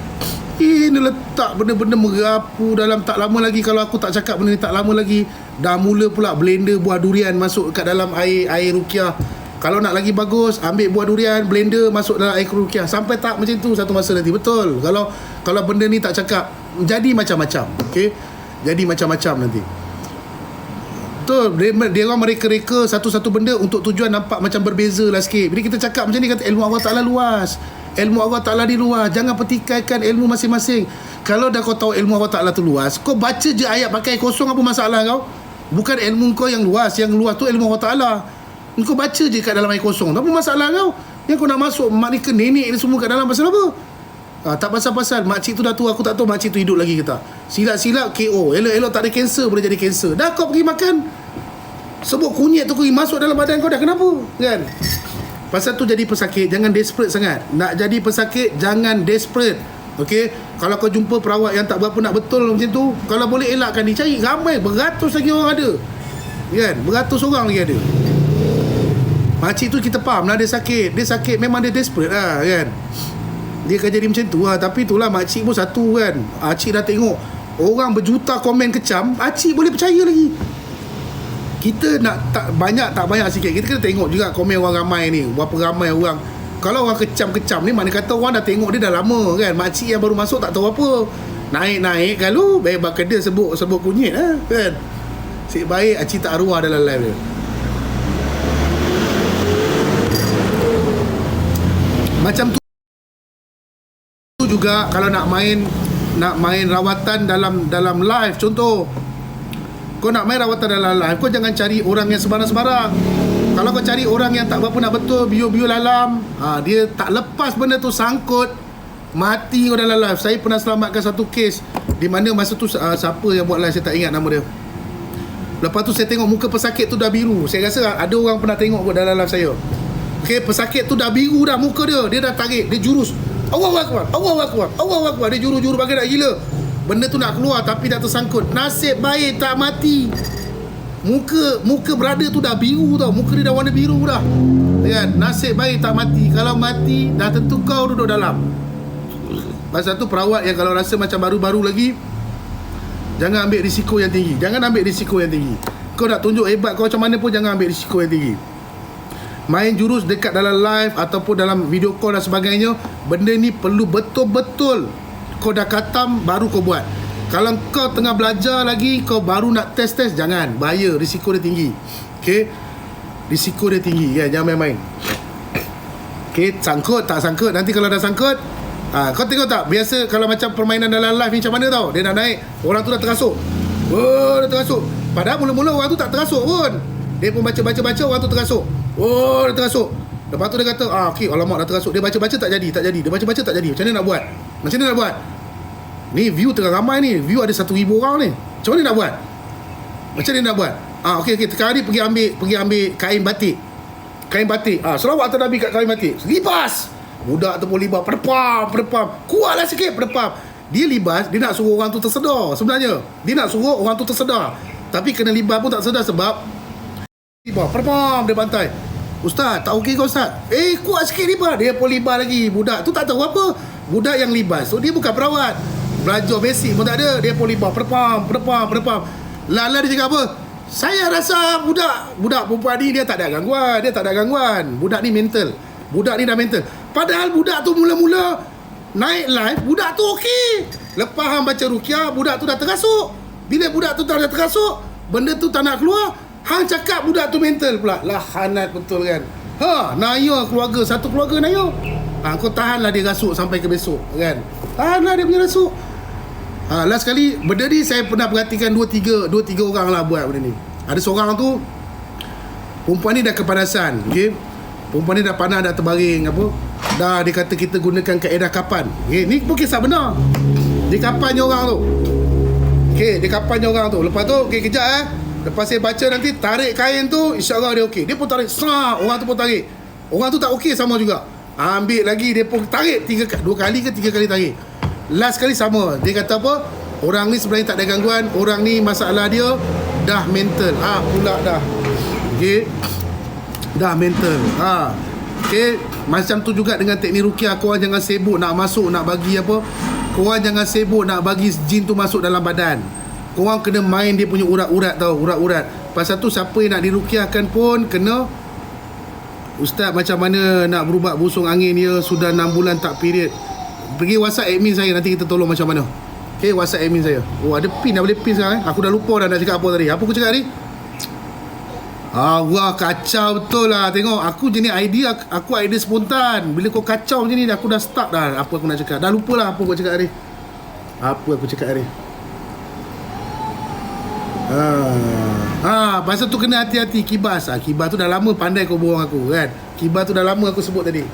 Ini letak benda-benda merapu dalam. Tak lama lagi, kalau aku tak cakap benda ni, tak lama lagi dah mula pula blender buah durian masuk kat dalam air ruqyah. Kalau nak lagi bagus, ambil buah durian, blender, masuk dalam air ruqyah. Sampai tak macam tu satu masa nanti. Betul. Kalau benda ni tak cakap, jadi macam-macam. Okey. Jadi macam-macam nanti. Betul. Dia orang mereka-reka satu-satu benda untuk tujuan nampak macam berbeza lah sikit. Bila kita cakap macam ni, kata ilmu Allah Ta'ala luas. Ilmu Allah Ta'ala ni luas. Jangan petikaikan ilmu masing-masing. Kalau dah kau tahu ilmu Allah Ta'ala tu luas, kau baca je ayat pakai kosong, apa masalah kau? Bukan ilmu kau yang luas. Yang luas tu ilmu Allah Ta'ala. Kau baca je kat dalam air kosong, apa masalah kau? Yang kau nak masuk mak ni ke nenek ni semua kat dalam, pasal apa? Tak pasal-pasal. Makcik tu dah tua, aku tak tahu makcik tu hidup lagi ke tak. Silap-silap KO. Elok-elok tak ada kanser, boleh jadi kanser. Dah kau pergi makan, sebut kunyit tu pergi masuk dalam badan kau, dah kenapa? Kan? Pasal tu jadi pesakit, jangan desperate sangat. Nak jadi pesakit, jangan desperate. Okey? Kalau kau jumpa perawat yang tak berapa nak betul macam tu, kalau boleh elakkan, dicari ramai, beratus lagi orang ada. Kan? Beratus orang lagi ada. Makcik tu kita faham lah, dia sakit. Dia sakit, memang dia desperate lah kan. Dia akan jadi macam tu lah. Tapi itulah, makcik pun satu kan. Makcik dah tengok orang berjuta komen kecam, makcik boleh percaya lagi. Kita nak tak banyak sikit. Kita kena tengok juga komen orang ramai ni. Berapa ramai orang. Kalau orang kecam-kecam ni, mana kata orang dah tengok dia dah lama kan. Makcik yang baru masuk tak tahu apa. Naik-naik kalau bebas kedai sebut kunyit lah kan. Sik baik acik tak arwah dalam live dia. Macam tu juga kalau nak main rawatan dalam live. Contoh, kau nak main rawatan dalam live, kau jangan cari orang yang sembarang-sembarang. Kalau kau cari orang yang tak berapa nak betul, bio-bio lalam, dia tak lepas benda tu sangkut, mati kau dalam live. Saya pernah selamatkan satu kes di mana masa tu siapa yang buat live saya tak ingat nama dia. Lepas tu saya tengok muka pesakit tu dah biru. Saya rasa ada orang pernah tengok kot dalam live saya. Okey, pesakit tu dah biru dah muka dia. Dia dah tarik, dia jurus. Allahu Akbar, Allahu Akbar, Allahu Akbar. Dia juru-juru bagi nak gila. Benda tu nak keluar tapi dah tersangkut. Nasib baik tak mati. Muka brother tu dah biru tau. Muka dia dah warna biru dah. Kan? Nasib baik tak mati. Kalau mati, dah tentu kau duduk dalam. Pasal tu perawat yang kalau rasa macam baru-baru lagi, jangan ambil risiko yang tinggi. Jangan ambil risiko yang tinggi. Kau nak tunjuk hebat kau macam mana pun, jangan ambil risiko yang tinggi. Main jurus dekat dalam live ataupun dalam video call dan sebagainya, benda ni perlu betul-betul kau dah khatam baru kau buat. Kalau kau tengah belajar lagi, kau baru nak test, jangan. Bahaya, risiko dia tinggi. Okey, risiko dia tinggi ya, jangan main-main. Okey, sangkut tak sangkut, nanti kalau dah sangkut, kau tengok tak, biasa kalau macam permainan dalam live ni macam mana tau, dia nak naik, orang tu dah terasuk. Oh, dah terasuk. Padahal mula-mula orang tu tak terasuk pun. Dia pun baca, orang tu terasuk. Oh, dia terasuk. Lepas tu dia kata, okey, alamak dah terasuk. Dia baca-baca tak jadi. Dia baca-baca tak jadi. Macam mana nak buat? Ni view tengah ramai ni. View ada 1,000 orang ni. Macam mana nak buat? Okey, sekarang ni pergi ambil kain batik. Selawat atas Nabi kat kain batik. Libas. Budak tu pun libas. Pedepam. Kuatlah sikit pedepam. Dia libas, dia nak suruh orang tu tersedar sebenarnya. Dia nak suruh orang tu tersedar. Tapi kena libas pun tak sedar sebab libas. Pedepam dia bantai. Ustaz, tak okey kau Ustaz? Kuat sikit libas. Dia pun libas lagi. Budak tu tak tahu apa. Budak yang libas. So dia bukan perawat. Belajar basic pun tak ada. Dia pun libas. Pedepam. Lala dia cakap apa? Saya rasa budak perempuan ni dia tak ada gangguan. Budak ni mental. Budak ni dah mental. Padahal budak tu mula-mula naik live, budak tu okey. Lepas hang baca ruqyah, budak tu dah terasuk. Bila budak tu dah terasuk, benda tu tak nak keluar, hang cakap budak tu mental pula. Lahanat betul kan. Naya keluarga, satu keluarga naya. Kau tahanlah dia rasuk sampai ke besok kan. Tahanlah dia punya rasuk. Last kali benda ni saya pernah perhatikan 2-3 orang lah buat benda ni. Ada seorang tu, perempuan ni dah kepanasan, okey. Perempuan ni dah panas, dah terbaring apa. Dah dia kata kita gunakan kaedah kapan. Ni pun kisah benar. Dia kapannya orang tu. Dia kapannya orang tu. Lepas tu kejap lepas saya baca nanti tarik kain tu, insya-Allah dia okey. Dia pun tarik, orang tu pun tarik. Orang tu tak okey sama juga. Ambil lagi, dia pun tarik 2 kali ke 3 kali tarik. Last kali sama. Dia kata apa? Orang ni sebenarnya tak ada gangguan. Orang ni masalah dia dah mental. Pula dah. Dah mental. Macam tu juga dengan teknik ruqyah. Korang jangan sibuk nak masuk, nak bagi apa. Korang jangan sibuk nak bagi jin tu masuk dalam badan. Korang kena main dia punya urat-urat tau. Urat-urat. Pasal tu siapa yang nak diruqyahkan pun kena, ustaz macam mana nak berubat busung angin dia sudah 6 bulan tak period. Pergi WhatsApp admin saya, nanti kita tolong macam mana. WhatsApp admin saya. Ada pin, dah boleh pin sekarang. Aku dah lupa dah nak cakap apa tadi. Apa aku cakap tadi? Wah, kacau betul lah. Tengok, aku jenis idea, aku idea spontan. Bila kau kacau macam ni, aku dah start dah apa aku nak cakap. Dah lupa lah apa aku cakap tadi. Apa aku cakap tadi. Pasal tu kena hati-hati. Kibas. Kibas tu dah lama pandai kau bohong aku kan. Kibas tu dah lama aku sebut tadi.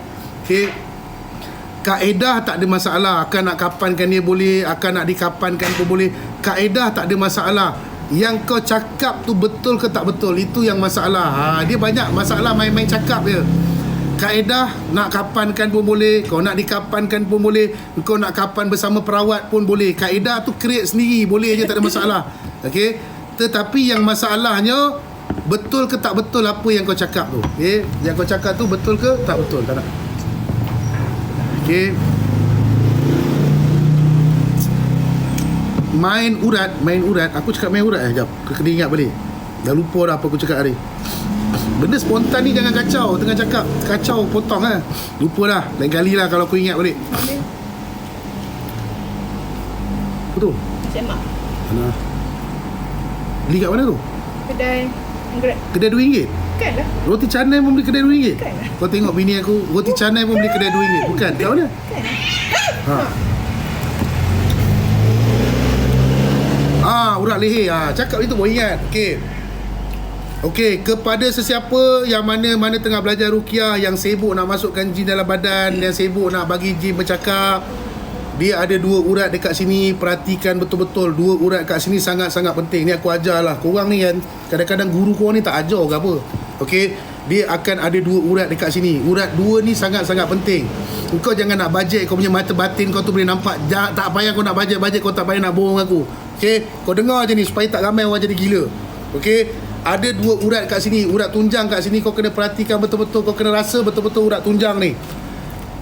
Kaedah tak ada masalah. Akan nak kapankan dia boleh, akan nak dikapankan pun boleh. Kaedah tak ada masalah. Yang kau cakap tu betul ke tak betul, itu yang masalah. Dia banyak masalah main-main cakap je. Kaedah nak kapankan pun boleh, kau nak dikapankan pun boleh, kau nak kapan bersama perawat pun boleh. Kaedah tu create sendiri, boleh je, tak ada masalah. Okey. Tetapi yang masalahnya betul ke tak betul apa yang kau cakap tu. Yang kau cakap tu betul ke tak betul, tak nak. Main urat. Aku cakap main urat sekejap. Kena ingat balik. Dah lupa dah apa aku cakap tadi. Benda spontan ni jangan kacau. Tengah cakap kacau potong lupa dah. Lain kali lah kalau aku ingat balik. Apa tu? Semak. Mana? Beli kat mana tu? Kedai Anggrek. Kedai RM2? Bukan lah. Roti canai pun beli kedai RM2? Bukan lah. Kau tengok bini aku, roti canai pun beli kedai RM2. Bukan? Kat mana? Bukan lah. Urat leher. Cakap itu baru ingat. Okey, kepada sesiapa yang mana tengah belajar ruqyah, yang sibuk nak masukkan jin dalam badan, yang sibuk nak bagi jin bercakap, dia ada 2 urat dekat sini. Perhatikan betul-betul. 2 urat kat sini sangat-sangat penting. Ni aku ajar lah. Korang ni kan, kadang-kadang guru korang ni tak ajar ke apa. Okey, dia akan ada 2 urat dekat sini. Urat 2 ni sangat-sangat penting. Kau jangan nak bajet kau punya mata batin kau tu boleh nampak. Tak payah kau nak bajet, kau tak payah nak bohong aku. Okey, kau dengar je ni supaya tak ramai orang jadi gila. Okey, ada 2 urat kat sini. Urat tunjang kat sini kau kena perhatikan betul-betul. Kau kena rasa betul-betul urat tunjang ni.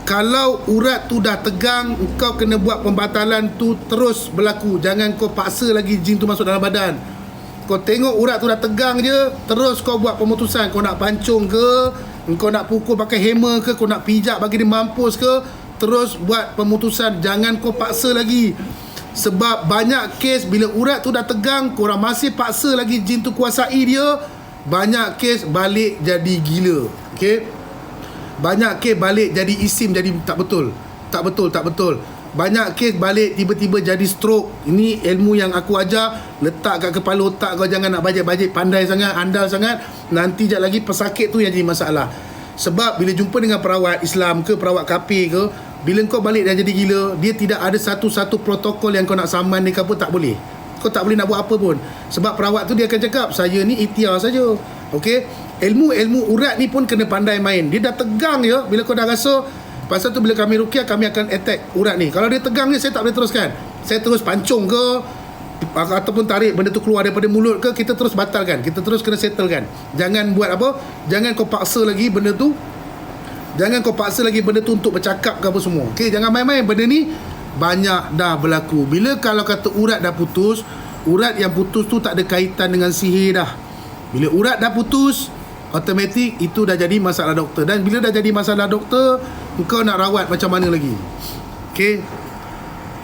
Kalau urat tu dah tegang, kau kena buat pembatalan tu terus berlaku. Jangan kau paksa lagi jin tu masuk dalam badan. Kau tengok urat tu dah tegang je, terus kau buat pemutusan. Kau nak pancung ke, kau nak pukul pakai hammer ke, kau nak pijak bagi dia mampus ke, terus buat pemutusan. Jangan kau paksa lagi. Sebab banyak kes bila urat tu dah tegang, korang masih paksa lagi jin tu kuasai dia, banyak kes balik jadi gila. Okey, banyak kes balik jadi isim, jadi tak betul. Banyak kes balik tiba-tiba jadi stroke. Ini ilmu yang aku ajar. Letak kat kepala otak kau. Jangan nak bajet-bajet. Pandai sangat, andal sangat. Nanti sekejap lagi pesakit tu yang jadi masalah. Sebab bila jumpa dengan perawat Islam ke, perawat kafir ke, bila kau balik dah jadi gila, dia tidak ada satu-satu protokol yang kau nak saman ni ke apa, tak boleh. Kau tak boleh nak buat apa pun. Sebab perawat tu dia akan cakap, saya ni ikhtiar saja. Okey, ilmu urat ni pun kena pandai main. Dia dah tegang je. Bila kau dah rasa, pasal tu bila kami ruqyah, kami akan attack urat ni. Kalau dia tegang ni, saya tak boleh teruskan. Saya terus pancung ke, ataupun tarik benda tu keluar daripada mulut ke, kita terus batalkan. Kita terus kena settlekan. Jangan buat apa, jangan kau paksa lagi benda tu. Jangan kau paksa lagi benda tu untuk bercakap ke apa semua. Okey, jangan main-main. Benda ni banyak dah berlaku. Bila kalau kata urat dah putus, urat yang putus tu tak ada kaitan dengan sihir dah. Bila urat dah putus, automatik itu dah jadi masalah doktor. Dan bila dah jadi masalah doktor, kau nak rawat macam mana lagi? Okey,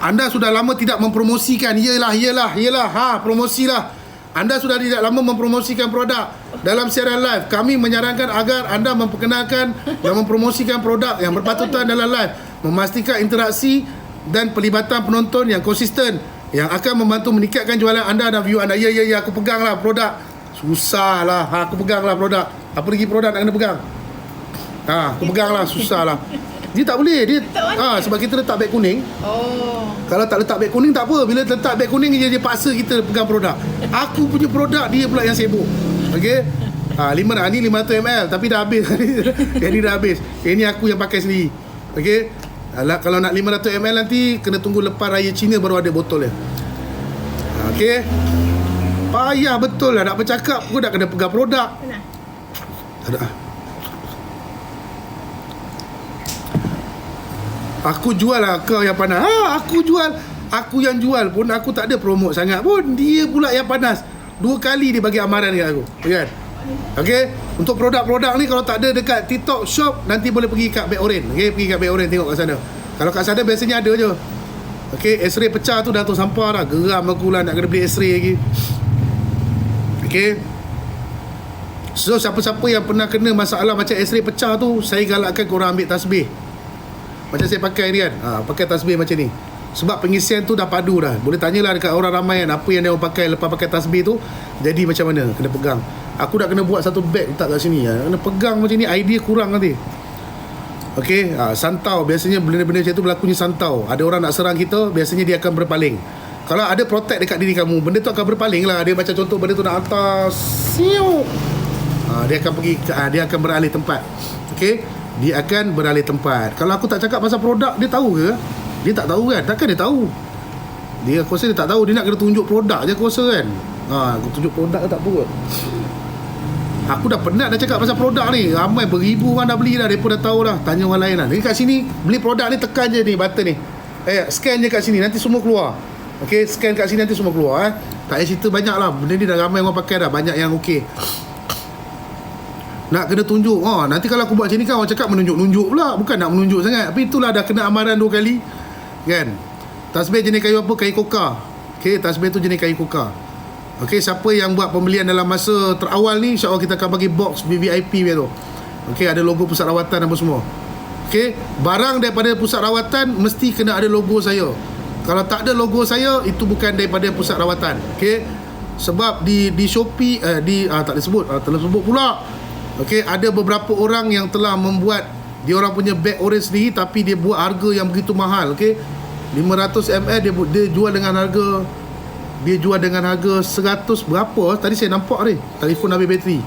anda sudah lama tidak mempromosikan. Yelah, promosilah. Anda sudah tidak lama mempromosikan produk dalam siaran live. Kami menyarankan agar anda memperkenalkan dan mempromosikan produk yang berpatutan dalam live, memastikan interaksi dan pelibatan penonton yang konsisten, yang akan membantu meningkatkan jualan anda dan view anda. Ya, aku peganglah produk. Susah lah. Aku peganglah produk. Apa lagi produk nak kena pegang? Aku pegang lah, susah lah. Dia tak boleh. Dia sebab kita letak beg kuning. Oh. Kalau tak letak beg kuning tak apa. Bila letak beg kuning dia paksa kita pegang produk. Aku punya produk dia pula yang sibuk. Okey. Ni 500 ml tapi dah habis. Yang ni dah habis. Yang ni aku yang pakai sendiri. Okey. Kalau nak 500 ml nanti kena tunggu lepas raya Cina baru ada botol dia. Okey. Payah betul lah nak bercakap. Aku dah kena pegang produk. Mana? Ada. Aku jual lah, kau yang panas. Aku jual. Aku yang jual pun aku tak ada promote sangat pun. Dia pula yang panas. 2 kali dia bagi amaran dekat aku. Kan? Okey. Untuk produk-produk ni kalau tak ada dekat TikTok shop, nanti boleh pergi kat Beg Oren. Okey, pergi kat Beg Oren tengok kat sana. Kalau kat sana biasanya ada je. Okey, X-ray pecah tu dah tu sampah dah. Geram aku lah nak kena beli X-ray lagi. Okey. So siapa-siapa yang pernah kena masalah macam X-ray pecah tu, saya galakkan korang ambil tasbih. Macam saya pakai ni kan. Pakai tasbih macam ni. Sebab pengisian tu dah padu dah. Boleh tanyalah dekat orang ramai kan, apa yang dia orang pakai lepas pakai tasbih tu jadi macam mana, kena pegang. Aku dah kena buat satu beg letak kat sini. Kena pegang macam ni, idea kurang nanti. Okey, santau. Biasanya benda-benda macam tu berlakunya santau. Ada orang nak serang kita, biasanya dia akan berpaling. Kalau ada protect dekat diri kamu, benda tu akan berpaling lah. Dia macam contoh benda tu nak atas, siu. Dia akan pergi, dia akan beralih tempat. Okey, dia akan beralih tempat. Kalau aku tak cakap pasal produk, dia tahu ke? Dia tak tahu kan? Takkan dia tahu? Aku rasa dia tak tahu. Dia nak kena tunjuk produk je aku rasa kan. Aku tunjuk produk ke tak apa kot. Aku dah penat dah cakap pasal produk ni. Ramai beribu orang dah beli dah. Mereka dah tahu dah. Tanya orang lain lah. Ni kat sini beli produk ni, tekan je ni button ni. Scan je kat sini, nanti semua keluar. Okay, scan kat sini nanti semua keluar. Tak payah cerita banyak lah. Benda ni dah ramai orang pakai dah. Banyak yang okey. Nak kena tunjuk. Nanti kalau aku buat macam ni kan orang cakap menunjuk-nunjuk pula. Bukan nak menunjuk sangat. Tapi itulah dah kena amaran 2 kali. Kan? Tasbih jenis kayu apa? Kayu koka. Okay, tasbih tu jenis kayu koka. Okay, siapa yang buat pembelian dalam masa terawal ni, insyaAllah kita akan bagi box VVIP tu. Okay, ada logo pusat rawatan apa semua. Okay, barang daripada pusat rawatan mesti kena ada logo saya. Kalau tak ada logo saya, itu bukan daripada pusat rawatan. Okay, sebab di Shopee tak boleh sebut, telah sebut pula. Okay, ada beberapa orang yang telah membuat dia orang punya beg orange sendiri, tapi dia buat harga yang begitu mahal. Okay, 500 ml dia jual dengan harga 100 berapa tadi saya nampak ni, telefon habis bateri.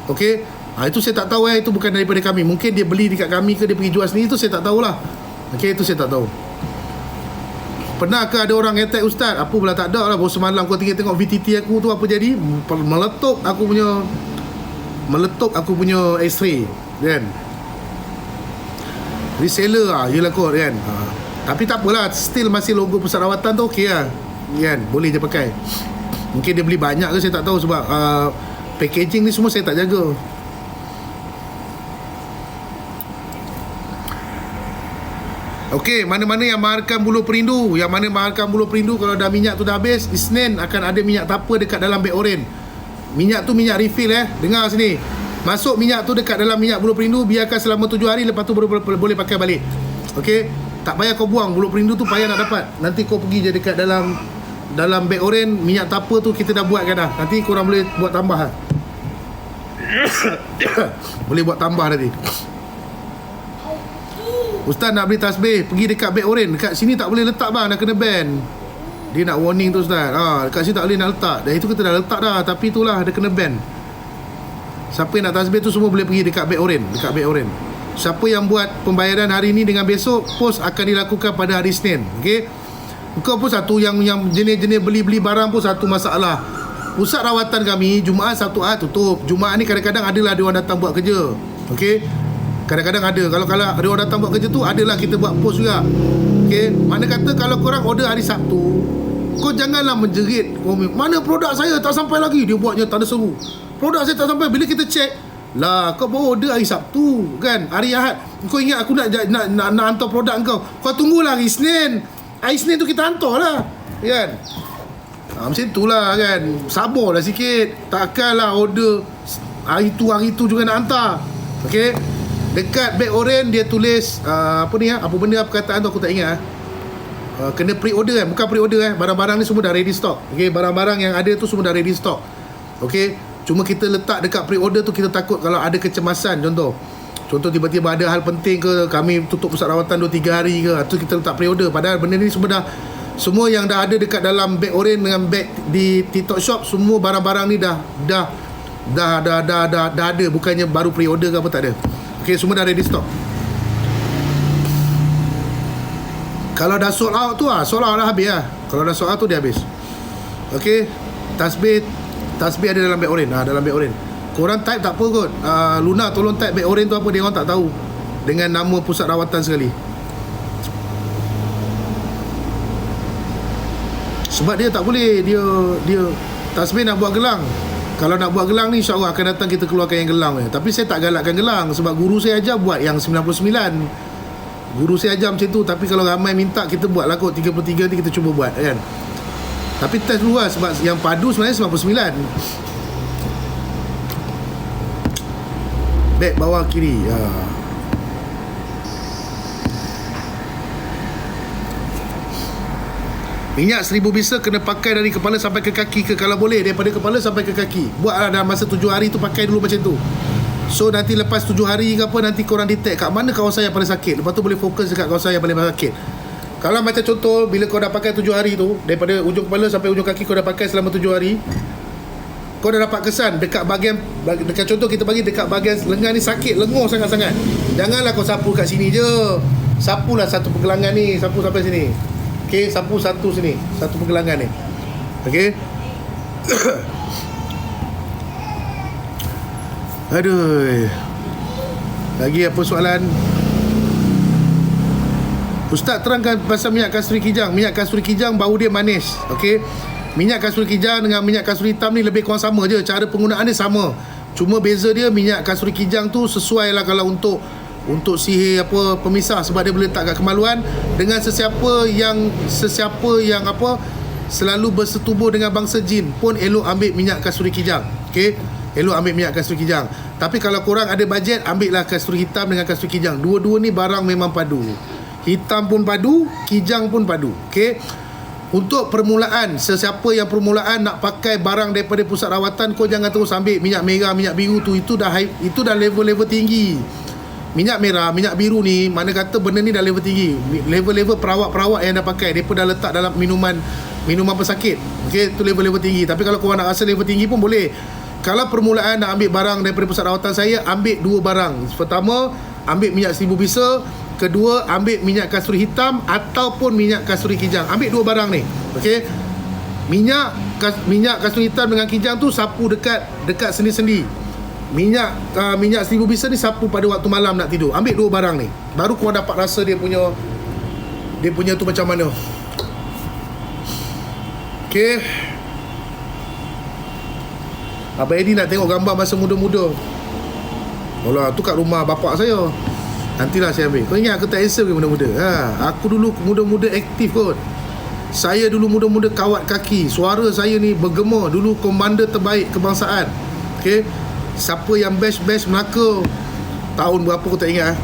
Okay, itu saya tak tahu. Itu bukan daripada kami. Mungkin dia beli dekat kami ke dia pergi jual sendiri, itu saya tak tahulah. Okay, itu saya tak tahu. Pernah ke ada orang attack ustaz? Apa pula tak ada lah. Baru semalam kau tengok VTT aku tu apa jadi, meletup aku punya X-ray kan. Reseller lah yelah kot kan. Tapi tak apalah, still masih logo pusat rawatan tu okey lah kan, boleh je pakai. Mungkin dia beli banyak ke saya tak tahu, sebab packaging ni semua saya tak jaga. Okey, mana-mana yang mahalkan buluh perindu, kalau dah minyak tu dah habis, Isnin akan ada minyak tapa dekat dalam beg oren. Minyak tu minyak refill dengar sini. Masuk minyak tu dekat dalam minyak buluh perindu, biarkan selama 7 hari, lepas tu baru boleh pakai balik. Okey, tak payah kau buang buluh perindu tu, payah nak dapat. Nanti kau pergi je dekat dalam beg oren, minyak tapa tu kita dah buatkan dah. Nanti korang boleh buat tambah lah. Boleh buat tambah nanti. Ustaz nak beli tasbih, pergi dekat beg oren. Dekat sini tak boleh letak bang, dah kena ban. Dia nak warning tu ustaz. Dekat sini tak boleh nak letak. Dan itu kita dah letak dah, tapi itulah dia kena ban. Siapa yang nak tasbih tu semua boleh pergi dekat beg oren, Siapa yang buat pembayaran hari ni dengan besok, pos akan dilakukan pada hari Isnin. Okey. Kau pun satu yang jenis-jenis beli-beli barang pun satu masalah. Pusat rawatan kami Jumaat Sabtu Ahad tutup. Jumaat ni kadang-kadang adalah dia orang datang buat kerja. Okey. Kadang-kadang ada. Kalau ada orang datang buat kerja tu, adalah kita buat pos juga. Okey. Mana kata kalau korang order hari Sabtu, kau janganlah menjerit, mana produk saya tak sampai lagi. Dia buatnya tanda seru. Produk saya tak sampai. Bila kita check, lah kau baru order hari Sabtu kan, hari Ahad kau ingat aku nak hantar produk kau tunggulah hari Isnin. Hari Isnin tu kita hantar lah kan. Macam itulah kan, sabarlah sikit. Takkanlah order hari tu juga nak hantar. Okey, dekat beg oren dia tulis apa benda perkataan tu aku tak ingat. Kena pre-order kan, bukan pre-order barang-barang ni semua dah ready stock. Okey, barang-barang yang ada tu semua dah ready stock. Okey, cuma kita letak dekat pre-order tu, kita takut kalau ada kecemasan. Contoh tiba-tiba ada hal penting ke, kami tutup pusat rawatan 2-3 hari ke, tu kita letak periode. Padahal benda ni semua yang dah ada dekat dalam beg oren dengan beg di TikTok shop, semua barang-barang ni dah ada, bukannya baru pre-order ke apa, tak ada. Okey, semua dah ready stock. Kalau dah sold out tu sold out dah habis lah. Kalau dah sold out tu dia habis. Okey, tasbih ada dalam beg oren. Dalam beg oren. Korang type tak apa kot. Luna tolong type beg oren tu apa, dia orang tak tahu. Dengan nama pusat rawatan sekali. Sebab dia tak boleh, dia tasbih nak buat gelang. Kalau nak buat gelang ni, insyaAllah akan datang kita keluarkan yang gelang. Tapi saya tak galakkan gelang, sebab guru saya ajar buat yang 99. Guru saya ajar macam tu. Tapi kalau ramai minta, kita buat lah kot 33 ni, kita cuba buat kan. Tapi test dulu lah, sebab yang padu sebenarnya 99. Beg bawah kiri. Minyak 1000 bisa kena pakai dari kepala sampai ke kaki ke? Kalau boleh daripada kepala sampai ke kaki. Buatlah dalam masa 7 hari tu, pakai dulu macam tu. So nanti lepas 7 hari ke apa, nanti korang detect kat mana kawasan yang paling sakit. Lepas tu boleh fokus dekat kawasan yang paling sakit. Kalau macam contoh, bila kau dah pakai 7 hari tu, daripada ujung kepala sampai ujung kaki kau dah pakai selama 7 hari, kau dah dapat kesan dekat contoh kita bagi dekat bahagian lengan ni sakit, lenguh sangat-sangat. Janganlah kau sapu kat sini je. Sapulah satu pergelangan ni, sapu sampai sini. Okey, sapu satu sini, satu pergelangan ni. Okey. Aduh. Lagi apa soalan? Ustaz terangkan pasal minyak kasturi kijang. Minyak kasturi kijang bau dia manis. Okey. Minyak kasturi kijang dengan minyak kasturi hitam ni lebih kurang sama je. Cara penggunaan dia sama. Cuma beza dia, minyak kasturi kijang tu sesuai lah kalau untuk sihir apa, pemisah, sebab dia boleh letak kat kemaluan. Dengan sesiapa yang apa, selalu bersetubuh dengan bangsa jin pun elok ambil minyak kasturi kijang. Okey, elok ambil minyak kasturi kijang. Tapi kalau korang ada bajet, ambil lah kasturi hitam dengan kasturi kijang. Dua-dua ni barang memang padu. Hitam pun padu, kijang pun padu. Okey. Untuk permulaan, sesiapa yang permulaan nak pakai barang daripada pusat rawatan, kau jangan terus ambil minyak merah, minyak biru tu. Itu dah level-level tinggi. Minyak merah, minyak biru ni, mana kata benda ni dah level tinggi. Level-level perawat-perawat yang dah pakai, mereka dah letak dalam minuman pesakit. Okey, tu level-level tinggi. Tapi kalau korang nak rasa level tinggi pun boleh. Kalau permulaan nak ambil barang daripada pusat rawatan saya, ambil 2 barang. Pertama, ambil minyak 1000 bisa. Kedua, ambil minyak kasturi hitam ataupun minyak kasturi kijang. Ambil 2 barang ni. Okey. Minyak kasturi hitam dengan kijang tu sapu dekat sendi-sendi. Minyak 1000 bisa ni sapu pada waktu malam nak tidur. Ambil 2 barang ni. Baru kau dapat rasa dia punya tu macam mana. Okey. Abang Eddie nak tengok gambar masa muda-muda. Alah, tu kat rumah bapak saya. Nantilah saya ambil. Kau ingat aku tak handsome ke muda-muda? Aku dulu muda-muda aktif kot. Saya dulu muda-muda kawat kaki. Suara saya ni bergema. Dulu komander terbaik kebangsaan. Okey. Siapa yang best Melaka, tahun berapa aku tak ingat.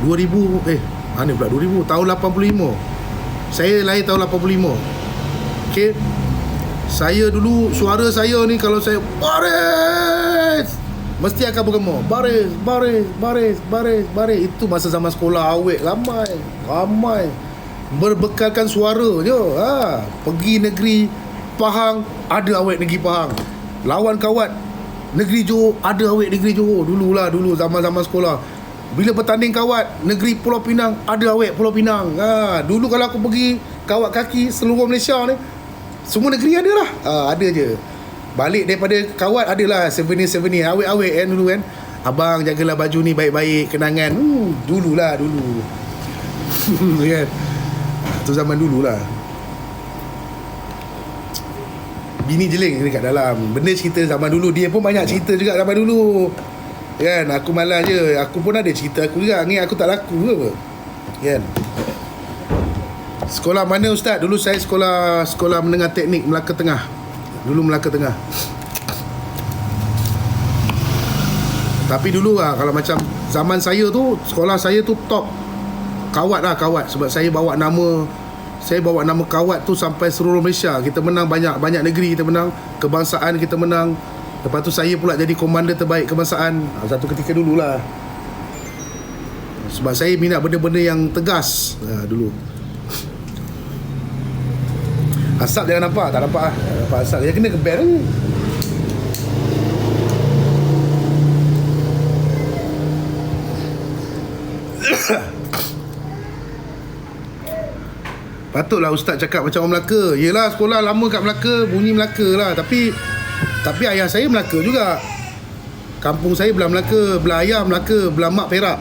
2000 mana pula 2000, tahun 85. Saya lahir tahun 85. Okey. Saya dulu, suara saya ni kalau saya baris, mesti akan bergema. Baris. Itu masa zaman sekolah awet, ramai berbekalkan suara je. Pergi negeri Pahang, ada awet negeri Pahang. Lawan kawat negeri Johor, ada awet negeri Johor. Dulu zaman-zaman sekolah. Bila bertanding kawat negeri Pulau Pinang, ada awet Pulau Pinang. Dulu kalau aku pergi kawat kaki seluruh Malaysia ni, semua negeri ada lah. Ada je. Balik daripada kawat adalah souvenir awet-awet kan dulu kan. Abang jagalah baju ni baik-baik, kenangan. Dulu kan. Tu zaman dululah. Bini jeling dekat dalam. Benda cerita zaman dulu. Dia pun banyak cerita juga zaman dulu. Kan, aku malas je. Aku pun ada cerita aku juga. Ni aku tak laku ke apa. Kan. Sekolah mana Ustaz? Dulu saya sekolah menengah teknik Melaka Tengah. Tapi dulu kalau macam zaman saya tu, sekolah saya tu top. Kawat. Sebab saya bawa nama kawat tu sampai seluruh Malaysia. Kita menang banyak negeri, kita menang kebangsaan, kita menang Lepas tu saya pula jadi komander terbaik kebangsaan. Satu ketika dululah. Sebab saya minat benda-benda yang tegas dulu. Asap jangan nampak. Tak nampak lah. Nampak asap. Dia kena ke bel ni. Patutlah ustaz cakap macam orang Melaka. Yelah, sekolah lama kat Melaka, bunyi Melaka lah. Tapi ayah saya Melaka juga. Kampung saya belah Melaka, belah ayah Melaka, belah mak Perak.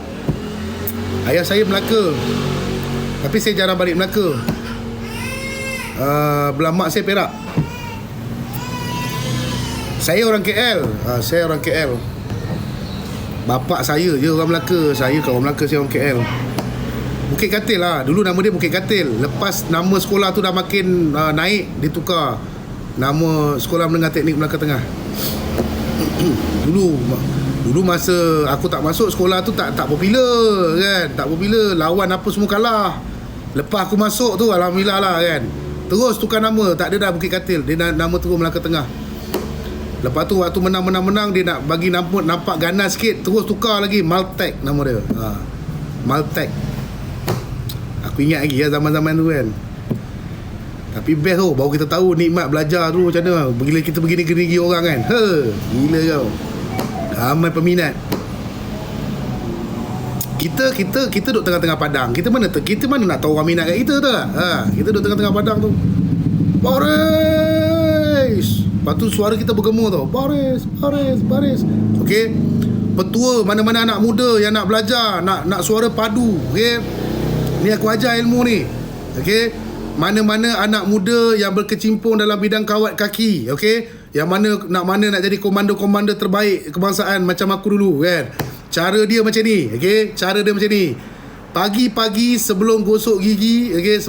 Ayah saya Melaka. Tapi saya jarang balik Melaka. Belah mak saya Perak. Saya orang KL. Saya orang KL. Bapak saya je orang Melaka. Saya kat orang Melaka, saya orang KL. Bukit Katil lah. Dulu nama dia Bukit Katil. Lepas nama sekolah tu dah makin naik, ditukar nama Sekolah Menengah Teknik Melaka Tengah. Dulu masa aku tak masuk sekolah tu tak popular kan. Tak popular. Lawan apa semua kalah. Lepas aku masuk tu alhamdulillah lah kan. Terus tukar nama. Tak ada dah Bukit Katil. Dia nama terus Melaka Tengah. Lepas tu waktu menang dia nak bagi nampak ganas sikit. Terus tukar lagi Maltek nama dia. Maltek. Aku ingat lagi zaman-zaman tu kan. Tapi best tu. Baru kita tahu nikmat belajar tu macam mana. Bila kita begini-gini orang kan. Gila kau. Ramai peminat. Kita duduk tengah-tengah padang. Kita mana nak tahu orang minat kat kita tu lah. Kita duduk tengah-tengah padang tu. Baris. Lepas tu suara kita bergema tau. Baris. Okey. Petua mana-mana anak muda yang nak belajar, nak suara padu. Okey. Ni aku ajar ilmu ni. Okey. Mana-mana anak muda yang berkecimpung dalam bidang kawat kaki, okey, yang mana nak jadi komando-komando terbaik kebangsaan macam aku dulu kan. Cara dia macam ni, okey, cara dia macam ni. Pagi-pagi sebelum gosok gigi, okey,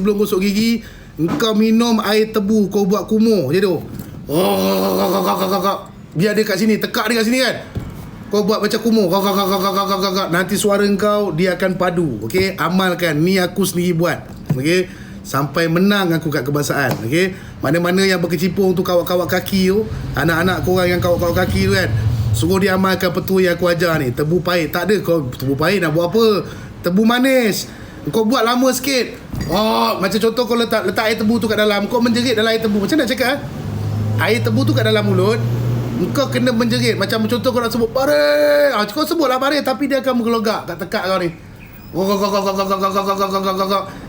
engkau minum air tebu, kau buat kumur je tu. Biar dia kat sini, tekak dia kat sini kan. Kau buat macam kumur, nanti suara engkau dia akan padu, okey. Amalkan, ni aku sendiri buat, okey. Sampai menang aku kat kebangsaan. Okay? Mana-mana yang berkecimpung tu kawat-kawat kaki tu, anak-anak korang yang kawat-kawat kaki tu kan, suruh dia amalkan petua yang aku ajar ni. Tebu pahit. Tak ada kau tebu pahit nak buat apa. Tebu manis kau buat lama sikit. Macam contoh kau letak air tebu tu kat dalam, kau menjerit dalam air tebu. Macam nak cakap air tebu tu kat dalam mulut, kau kena menjerit. Macam contoh kau nak sebut baris, kau sebutlah baris, tapi dia akan menggelogak kat tekak kau ni.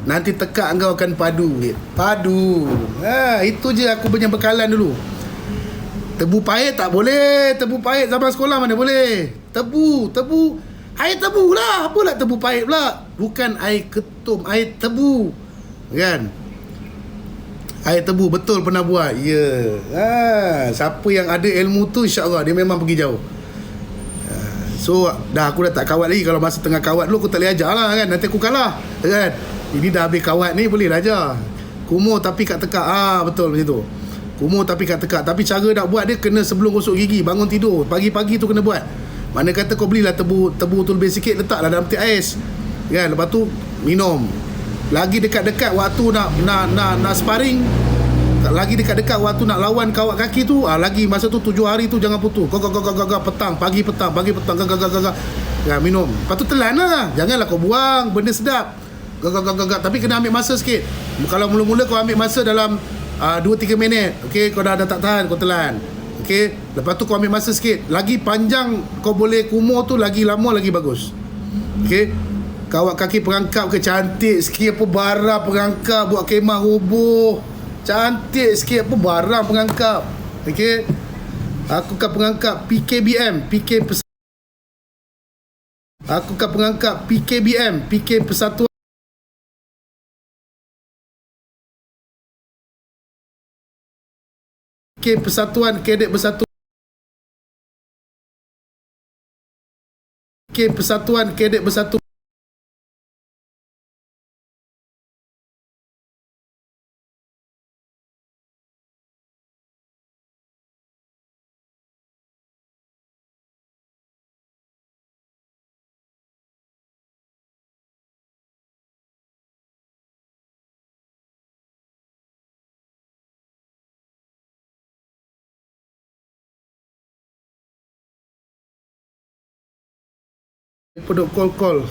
Nanti tekak kau akan padu. Itu je aku punya bekalan dulu. Tebu pahit tak boleh. Tebu pahit zaman sekolah mana boleh. Tebu air tebu lah. Apalah tebu pahit pula. Bukan air ketum, air tebu kan. Air tebu betul pernah buat. Ya. Siapa yang ada ilmu tu, insya-Allah dia memang pergi jauh. So aku dah tak kawat lagi. Kalau masa tengah kawat dulu aku tak boleh ajar lah kan. Nanti aku kalah kan. Ini dah habis kawat ni boleh lah ajar. Kumur tapi kat tekak. Betul macam tu. Kumur tapi kat tekak. Tapi cara nak buat dia kena sebelum gosok gigi, bangun tidur, pagi-pagi tu kena buat. Mana kata kau belilah tebu tu lebih sikit, letaklah dalam peti ais kan. Lepas tu minum. Lagi dekat-dekat waktu nak sparring, lagi dekat-dekat waktu nak lawan kawat kaki tu, lagi masa tu 7 hari tu jangan putus. Petang, pagi petang, minum. Lepas tu telan lah. Janganlah kau buang benda sedap. Tapi kena ambil masa sikit. Kalau mula-mula kau ambil masa dalam 2-3 minit, okey, kau dah tak tahan, kau telan. Okey, lepas tu kau ambil masa sikit. Lagi panjang kau boleh kumur tu, lagi lama lagi bagus. Okey. Kawat kaki perangkap ke cantik sikit, apa barang perangkap buat kemah rubuh. Cantik sikit apa barang pengangkap. Okey. Aku kan pengangkap PKBM, aku kan pengangkap PKBM, Persatuan Persatuan Kadet Bersatu, Persatuan Kadet Bersatu, Pedok call.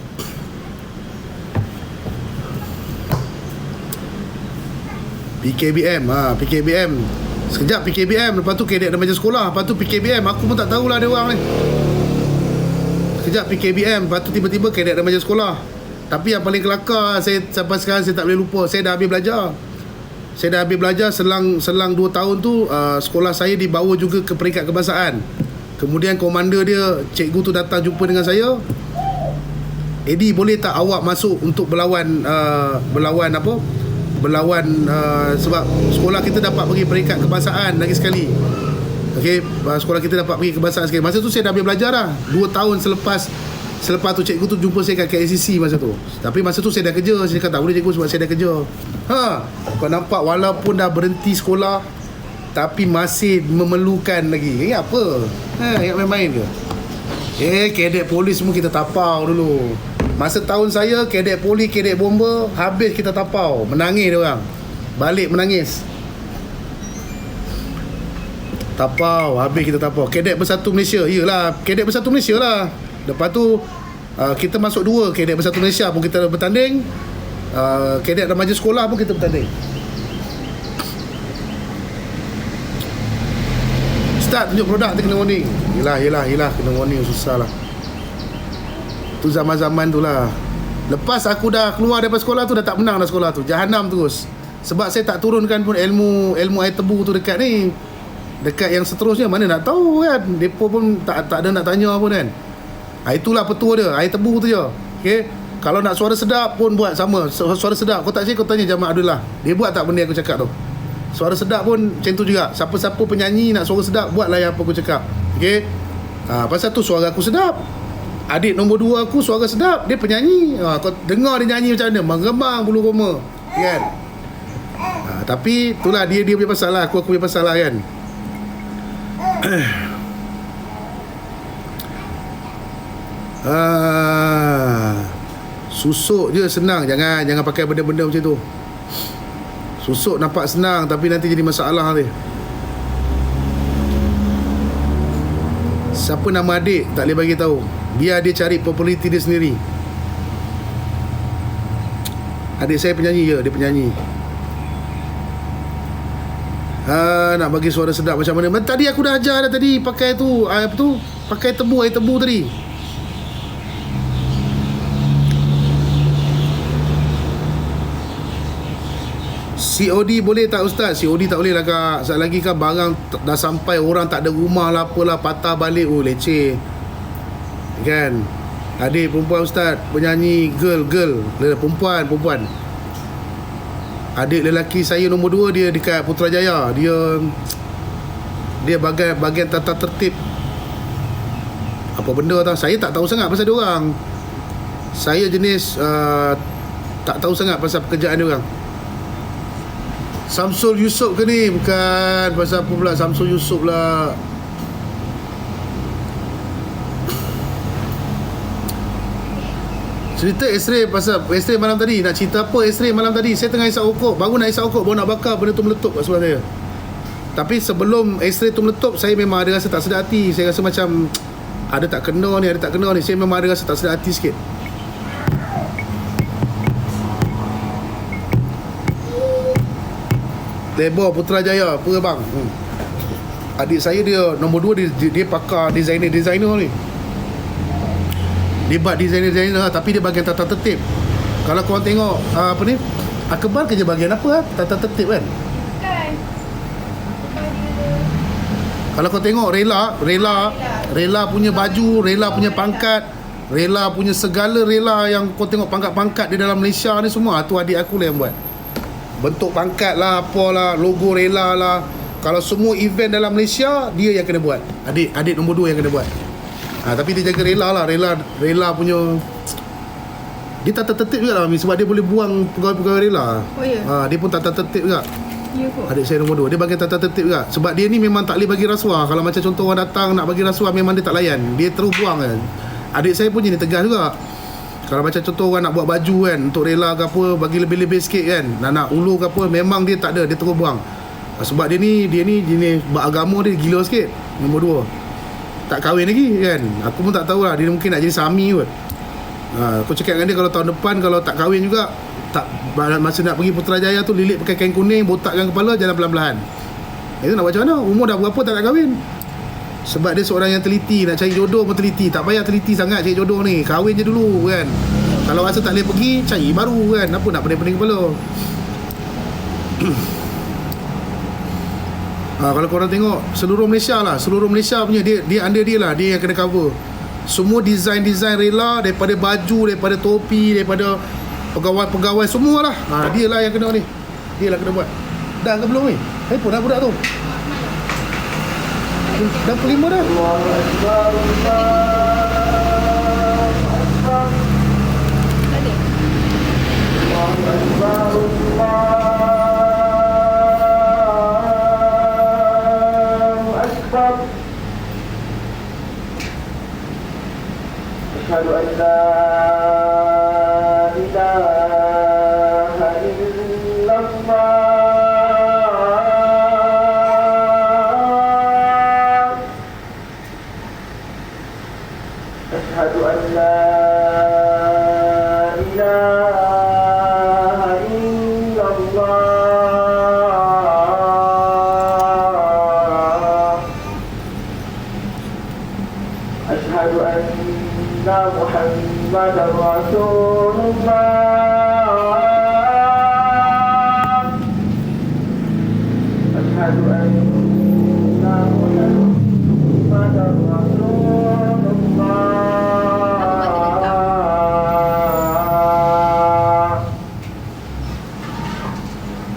PKBM. Sekejap PKBM, lepas tu kadet remaja sekolah, lepas tu PKBM. Aku pun tak tahulah dia orang ni. Sekejap PKBM, lepas tu tiba-tiba kadet remaja sekolah. Tapi yang paling kelakar, saya sampai sekarang saya tak boleh lupa, saya dah habis belajar. Selang 2 tahun tu, sekolah saya dibawa juga ke peringkat kebangsaan. Kemudian komander dia, cikgu tu datang jumpa dengan saya. Eddie, boleh tak awak masuk untuk berlawan sebab sekolah kita dapat pergi peringkat kebangsaan lagi sekali. Okey, sekolah kita dapat pergi kebangsaan sekali. Masa tu saya dah habis belajar dah. 2 tahun selepas tu cikgu tu jumpa saya kat KLCC masa tu. Tapi masa tu saya dah kerja. Saya cakap tak boleh cikgu sebab saya dah kerja. Kau nampak walaupun dah berhenti sekolah tapi masih memerlukan lagi. Apa? Ingat main-main ke? Kadet polis semua kita tapau dulu. Masa tahun saya, kadet poli, kadet bomba, habis kita tapau. Menangis dia orang. Balik menangis. Tapau, habis kita tapau. Kadet Bersatu Malaysia. Iyalah, kadet Bersatu Malaysia lah. Lepas tu, kita masuk 2. Kadet Bersatu Malaysia pun kita bertanding. Kadet remaja sekolah pun kita bertanding. Start tunjuk produk tu kena warning. Yelah, kena warning susah lah. Tu zaman-zaman tu lah. Lepas aku dah keluar daripada sekolah tu, dah tak menang dah sekolah tu. Jahanam terus. Sebab saya tak turunkan pun ilmu air tebu tu dekat ni. Dekat yang seterusnya mana nak tahu kan. Mereka pun tak ada nak tanya pun kan. Itulah petua dia, air tebu tu je. Okay. Kalau nak suara sedap pun buat sama. Suara sedap, kau tak cakap, kau tanya Jamal Abdullah. Dia buat tak benda yang aku cakap tu. Suara sedap pun macam tu juga. Siapa-siapa penyanyi nak suara sedap, buatlah yang apa aku cakap. Okay. Pasal tu suara aku sedap. Adik nombor 2 aku suara sedap, dia penyanyi. Kau dengar dia nyanyi macam mana, menggembang bulu roma kan. Tapi itulah dia punya pasal lah. Aku punya pasal lah kan. Susuk je senang. Jangan pakai benda-benda macam tu. Susuk nampak senang tapi nanti jadi masalah dia. Siapa nama adik tak boleh bagi tahu. Biar dia cari populariti dia sendiri. Adik saya penyanyi je, dia penyanyi. Nak bagi suara sedap macam mana? Tadi aku dah ajar dah tadi pakai tu, apa tu? Pakai air tebu tadi. COD boleh tak Ustaz? COD tak boleh lah kak. Sekejap lagi kan barang dah sampai, orang tak ada rumah lah apalah, patah balik. Leceh kan. Adik perempuan Ustaz, penyanyi girl perempuan. Adik lelaki saya nombor 2, dia dekat Putrajaya. Dia bagian tata tertib. Apa benda tau, saya tak tahu sangat pasal dia orang. Saya jenis tak tahu sangat pasal pekerjaan dia orang. Samsul Yusof ke ni? Bukan. Pasal apa pula Samsul Yusof lah. Cerita X-ray pasal X-ray malam tadi. Nak cerita apa X-ray malam tadi? Saya tengah isap rokok. Baru nak isap rokok, baru nak bakar, benda tu meletup kat sebelah saya. Tapi sebelum X-ray tu meletup, saya memang ada rasa tak sedar hati. Saya rasa macam ada tak kena ni. Saya memang ada rasa tak sedar hati sikit. Lebor Putrajaya, apa bang? Adik saya dia nombor 2, dia pakar designer ni. Dia buat designer tapi dia bagian tata tertib. Kalau korang tengok apa ni, Akbar kerja bagian apa tata tertib kan? Kalau kau tengok Rela punya baju, Rela punya pangkat, Rela punya segala Rela yang kau tengok pangkat-pangkat di dalam Malaysia ni semua, tu adik aku lah yang buat. Bentuk pangkat lah, apalah, logo Rela lah. Kalau semua event dalam Malaysia, dia yang kena buat. Adik nombor 2 yang kena buat. Tapi dia jaga Rela lah. Rela punya, dia tata tertib juga lah, sebab dia boleh buang pegawai-pegawai Rela. Oh ya? Dia pun tata tertib juga. Ya kok. Adik saya nombor 2, dia bagian tata tertib juga. Sebab dia ni memang tak boleh bagi rasuah. Kalau macam contoh orang datang nak bagi rasuah, memang dia tak layan, dia terus buang kan. Adik saya pun jenis tegas juga. Kalau macam contoh orang nak buat baju kan, untuk Rela ke apa, bagi lebih-lebih sikit kan, nak ulu ke apa, memang dia tak ada, dia terus buang. Sebab dia ni jenis beragama dia gila sikit. Nombor 2 tak kahwin lagi kan. Aku pun tak tahulah, dia mungkin nak jadi sami kot. Aku cakap dengan dia kalau tahun depan kalau tak kahwin juga, tak masa nak pergi Putrajaya tu lilit pakai kain kuning, botakkan kepala, jalan pelan-pelan. Itu nak buat macam mana? Umur dah berapa tak nak kahwin? Sebab dia seorang yang teliti, nak cari jodoh pun teliti. Tak payah teliti sangat cari jodoh ni, kahwin je dulu kan. Kalau rasa tak boleh pergi, cari baru kan. Apa nak pening-pening kepala. Kalau korang tengok seluruh Malaysia punya dia under dia lah, dia yang kena cover. Semua design rela, daripada baju, daripada topi, daripada pegawai semualah. Dia lah yang kena ni. Dia lah kena buat. Dah ke belum ni? Handphone dah budak tu. Dah pukul 5 dah. أشهد أن لا إله إلا الله أشهد أن لا إله إلا الله أشهد أن محمد رسول الله أشهد أن محمد رسول الله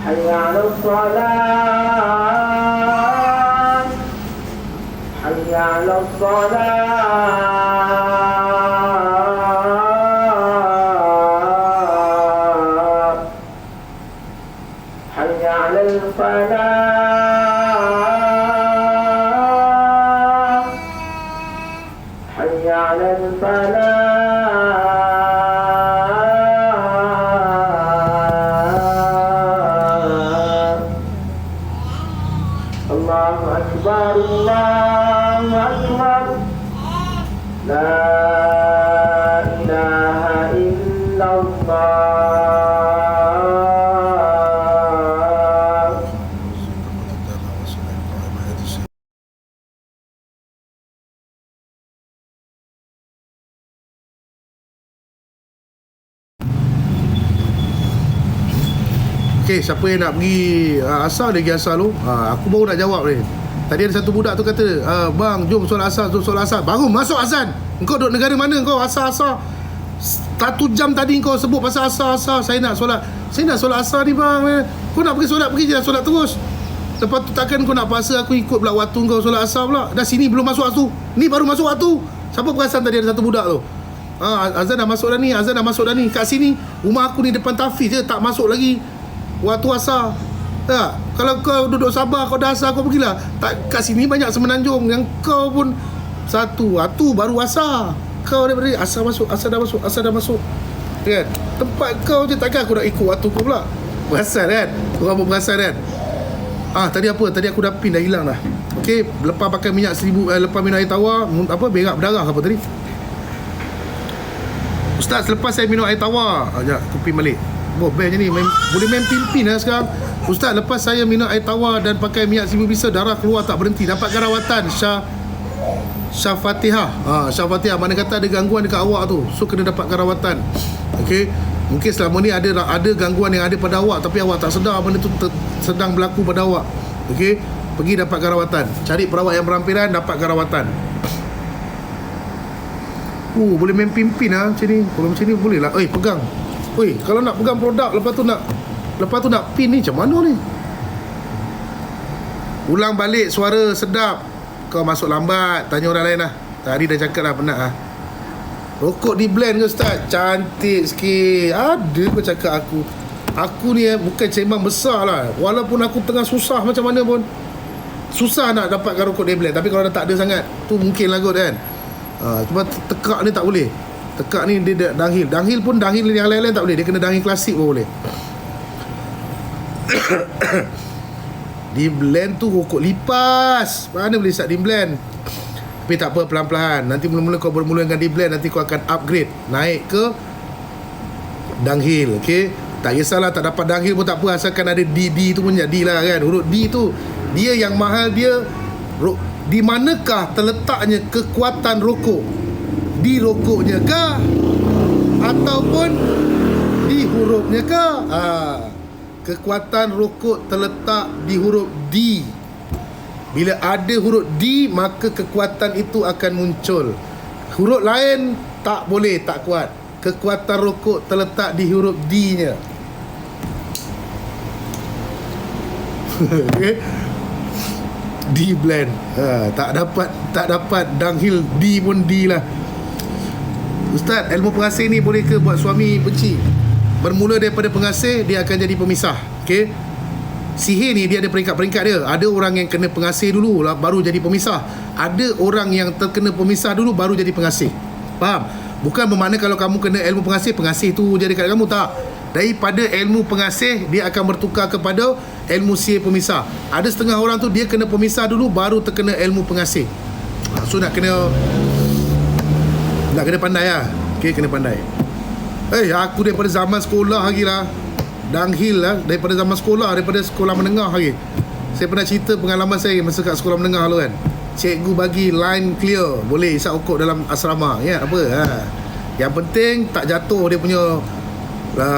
حي على الصلاة حي على الصلاة حي على الفلاح حي على الفلاح الله أكبر الله أكبر لا إله إلا الله Okay, siapa yang nak pergi asar, dia pergi asar tu. Aku baru nak jawab ni. Tadi ada satu budak tu kata, bang, jom solat asar, baru masuk azan. Engkau duduk negara mana kau? Asar. 1 jam tadi kau sebut pasal asar. Saya nak solat asar ni bang. Kau nak pergi solat, pergi je solat terus. Lepas tu takkan kau nak paksa aku ikut pula waktu kau solat asar pula. Dah sini belum masuk waktu, ni baru masuk waktu. Siapa perasan tadi ada satu budak tu? Azan dah masuk dah ni. Kat sini, rumah aku ni depan Tafiz je, tak masuk lagi waktu asar. Tak, kalau kau duduk Sabah, kau dah asar, kau pergilah. Tak, kat sini banyak semenanjung. Yang kau pun satu baru asar. Kau daripada asar dah masuk kan? Tempat kau je, takkan aku nak ikut waktu kau pula. Perasan kan? Korang pun perasan kan? Tadi apa? Tadi aku dah pin, dah hilang dah. Okey, lepas pakai minyak 1000, lepas minum air tawar, berak berdarah apa tadi? Ustaz, selepas saya minum air tawar, sekejap aku pin balik. Best je ni, boleh main pin-pin lah sekarang. Ustaz, lepas saya minum air tawar dan pakai minyak 1000 bisa, darah keluar tak berhenti, dapatkan rawatan. Syafatihah. Syafatihah, mana kata ada gangguan dekat awak tu, so kena dapatkan rawatan. Okey, mungkin selama ni ada gangguan yang ada pada awak, tapi awak tak sedar benda tu sedang berlaku pada awak. Okey, pergi dapatkan rawatan. Cari perawat yang berhampiran, dapatkan rawatan. Boleh main pin-pin lah macam ni. Kalau macam ni boleh lah. Pegang. Kalau nak pegang produk, lepas tu nak pin ni, macam mana ni? Ulang balik suara sedap. Kau masuk lambat, tanya orang lain lah. Tadi dah cakap dah, penat lah. Rokok di blend ke Ustaz? Cantik sikit. Ada kau cakap aku. Aku ni bukan cemang besar lah. Walaupun aku tengah susah macam mana pun, susah nak dapatkan rokok di blend. Tapi kalau dah tak ada sangat, tu mungkin lah kot kan. Cuma tekak ni tak boleh. Tekak ni dia downhill. Downhill pun, downhill yang lain-lain tak boleh. Dia kena downhill klasik pun boleh. Di blend tu rokok lipas. Mana boleh start di blend? Tapi tak apa, pelan-pelan. Nanti mula-mula kau bermula dengan D-blend, nanti kau akan upgrade naik ke downhill. Okay, tak kisahlah tak dapat downhill pun tak apa, asalkan ada D tu pun jadi lah kan. Huruf D tu dia yang mahal. Dia di manakah terletaknya kekuatan rokok? Di rokoknya kah ataupun di hurufnya kah? Kekuatan rokok terletak di huruf D. Bila ada huruf D, maka kekuatan itu akan muncul. Huruf lain tak boleh, tak kuat. Kekuatan rokok terletak di huruf D-nya. Okay. D-blend. Tak dapat downhill, D pun D lah. Ustaz, ilmu pengasih ni boleh ke buat suami benci? Bermula daripada pengasih, dia akan jadi pemisah. Okay. Sihir ni dia ada peringkat-peringkat dia. Ada orang yang kena pengasih dulu lah, baru jadi pemisah. Ada orang yang terkena pemisah dulu, baru jadi pengasih. Faham? Bukan bermakna kalau kamu kena ilmu pengasih, pengasih tu jadi kat kamu. Tak. Daripada ilmu pengasih, dia akan bertukar kepada ilmu sihir pemisah. Ada setengah orang tu, dia kena pemisah dulu, baru terkena ilmu pengasih. So nak kena pandai lah. Okay, kena pandai. Aku daripada zaman sekolah lagi lah, downhill lah, daripada zaman sekolah, daripada sekolah menengah lagi. Saya pernah cerita pengalaman saya masa kat sekolah menengah dulu kan. Cikgu bagi line clear, boleh isap okok dalam asrama. Ya, apa? Yang penting tak jatuh dia punya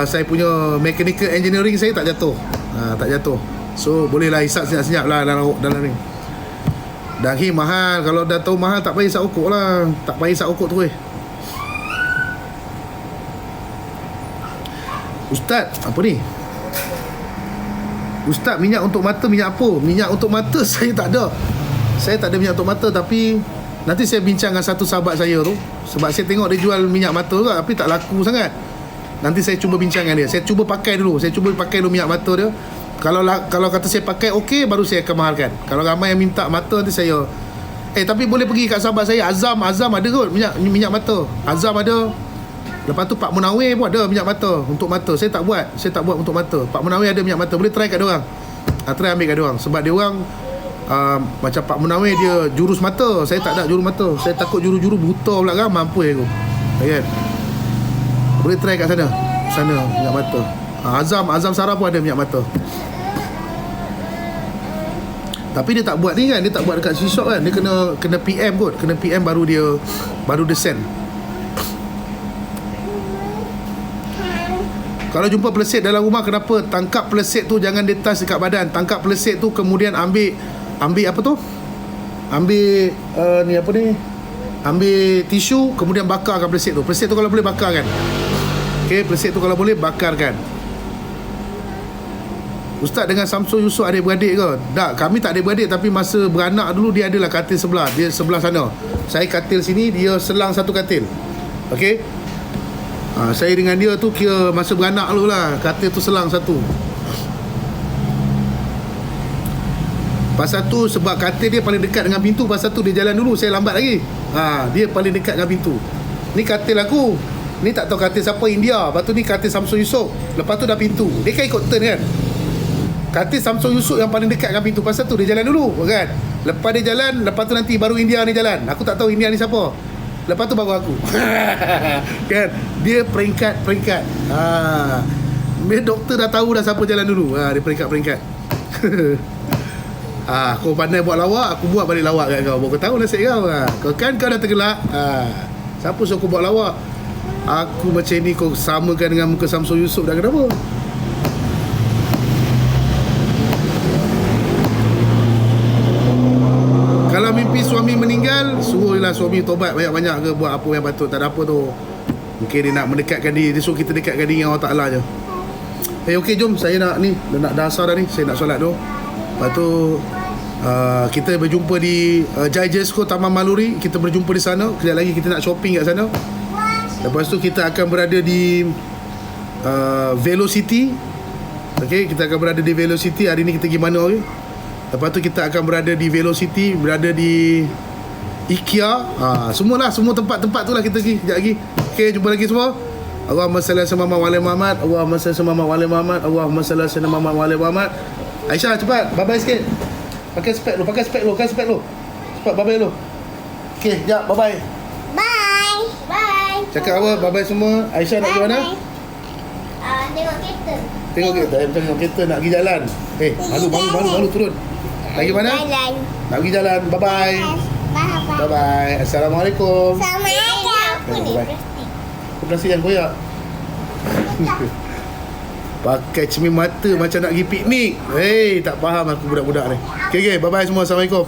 saya punya mechanical engineering, saya tak jatuh. Tak jatuh. So bolehlah isap senyap-senyap lah dalam ni. Downhill mahal. Kalau dah tahu mahal, tak payah isap okok lah. Tak payah isap okok tu Ustaz, apa ni? Ustaz, minyak untuk mata, minyak apa? Minyak untuk mata saya tak ada. Saya tak ada minyak untuk mata, tapi nanti saya bincang dengan satu sahabat saya tu. Sebab saya tengok dia jual minyak mata tu, tapi tak laku sangat. Nanti saya cuba bincang dengan dia. Saya cuba pakai dulu. Saya cuba pakai dulu minyak mata dia. Kalau kata saya pakai okey, baru saya akan mahalkan. Kalau ramai yang minta mata, nanti saya tapi boleh pergi kat sahabat saya Azam ada kot minyak mata. Azam ada. Lepas tu Pak Munawir pun ada minyak mata untuk mata. Saya tak buat untuk mata. Pak Munawir ada minyak mata. Boleh try kat dia orang. Try ambil kat dia orang. Sebab dia orang macam Pak Munawir, dia jurus mata. Saya tak ada jurus mata. Saya takut juru-juru buta pula kan. Mampu aku. Kan? Boleh try kat sana. Minyak mata. Azam Sarah pun ada minyak mata. Tapi dia tak buat ni kan. Dia tak buat dekat C-Shop kan. Dia kena PM kot. Kena PM baru dia send. Kalau jumpa peleset dalam rumah, kenapa? Tangkap peleset tu, jangan ditas dekat badan. Tangkap peleset tu, kemudian ambil apa tu? Ambil ambil tisu, kemudian bakarkan peleset tu. Peleset tu kalau boleh bakarkan. Okey, peleset tu kalau boleh bakarkan. Ustaz, dengan Samsul Yusof adik-beradik ke? Tak, kami tak adik-beradik, tapi masa beranak dulu dia adalah katil sebelah. Dia sebelah sana. Saya katil sini, dia selang satu katil. Okey? Saya dengan dia tu kira masa beranak dulu lah. Katil tu selang satu. Pasal tu sebab katil dia paling dekat dengan pintu, pasal tu dia jalan dulu, saya lambat lagi. Dia paling dekat dengan pintu. Ni katil aku. Ni tak tahu katil siapa, India. Lepas tu ni katil Samsul Yusof. Lepas tu dah pintu. Dia kan ikut turn kan. Katil Samsul Yusof yang paling dekat dengan pintu, pasal tu dia jalan dulu kan. Lepas dia jalan, lepas tu nanti baru India ni jalan. Aku tak tahu India ni siapa. Lepas tu baru aku. Kan? Dia peringkat. Dia doktor dah tahu dah siapa jalan dulu. Dia peringkat. Kau pandai buat lawak, aku buat balik lawak kat kau. Kau tahu nasib kau. Kau kan kau dah tergelak. Siapa suruh kau buat lawak? Aku macam ni kau samakan dengan muka Samsul Yusof dah kenapa? Kalau mimpi suami meninggal, suruhlah suami tobat banyak-banyak ke, buat apa yang patut. Tak ada apa tu. Mungkin dia nak mendekatkan diri. Dia suruh kita dekatkan diri dengan Allah Ta'ala je. Okey, jom. Saya nak nak dah asar dah ni. Saya nak solat tu. Lepas tu kita berjumpa di Jai Jesco Taman Maluri. Kita berjumpa di sana. Kejap lagi kita nak shopping kat sana. Lepas tu kita akan berada di Velocity. Okey, kita akan berada di Velocity. Hari ni kita pergi mana okey? Lepas tu kita akan berada di Velocity, berada di IKEA. Semualah, semua tempat-tempat tu lah kita pergi. Sekejap lagi. Okey, jumpa lagi semua. Allahumma salli ala Muhammad. Allahumma salli ala Muhammad. Allahumma salli ala Muhammad. Aisyah, cepat. Bye-bye sikit. Pakai spek lu. Cepat, bye-bye lu. Okey, jap, bye-bye. Bye. Bye. Cakap apa? Bye-bye semua. Aisyah nak pergi mana? Tengok kereta. Tengok kereta, tengok kereta nak pergi jalan. Malu turun. Nak pergi mana? Jalan. Nak pergi jalan. Bye-bye. Bye. Bye-bye. Assalamualaikum. Assalamualaikum. Apa ni? Plastik yang koyak. Pakai cermin mata macam nak pergi piknik. Hei, tak faham aku budak-budak ni. Okay, bye-bye semua. Assalamualaikum.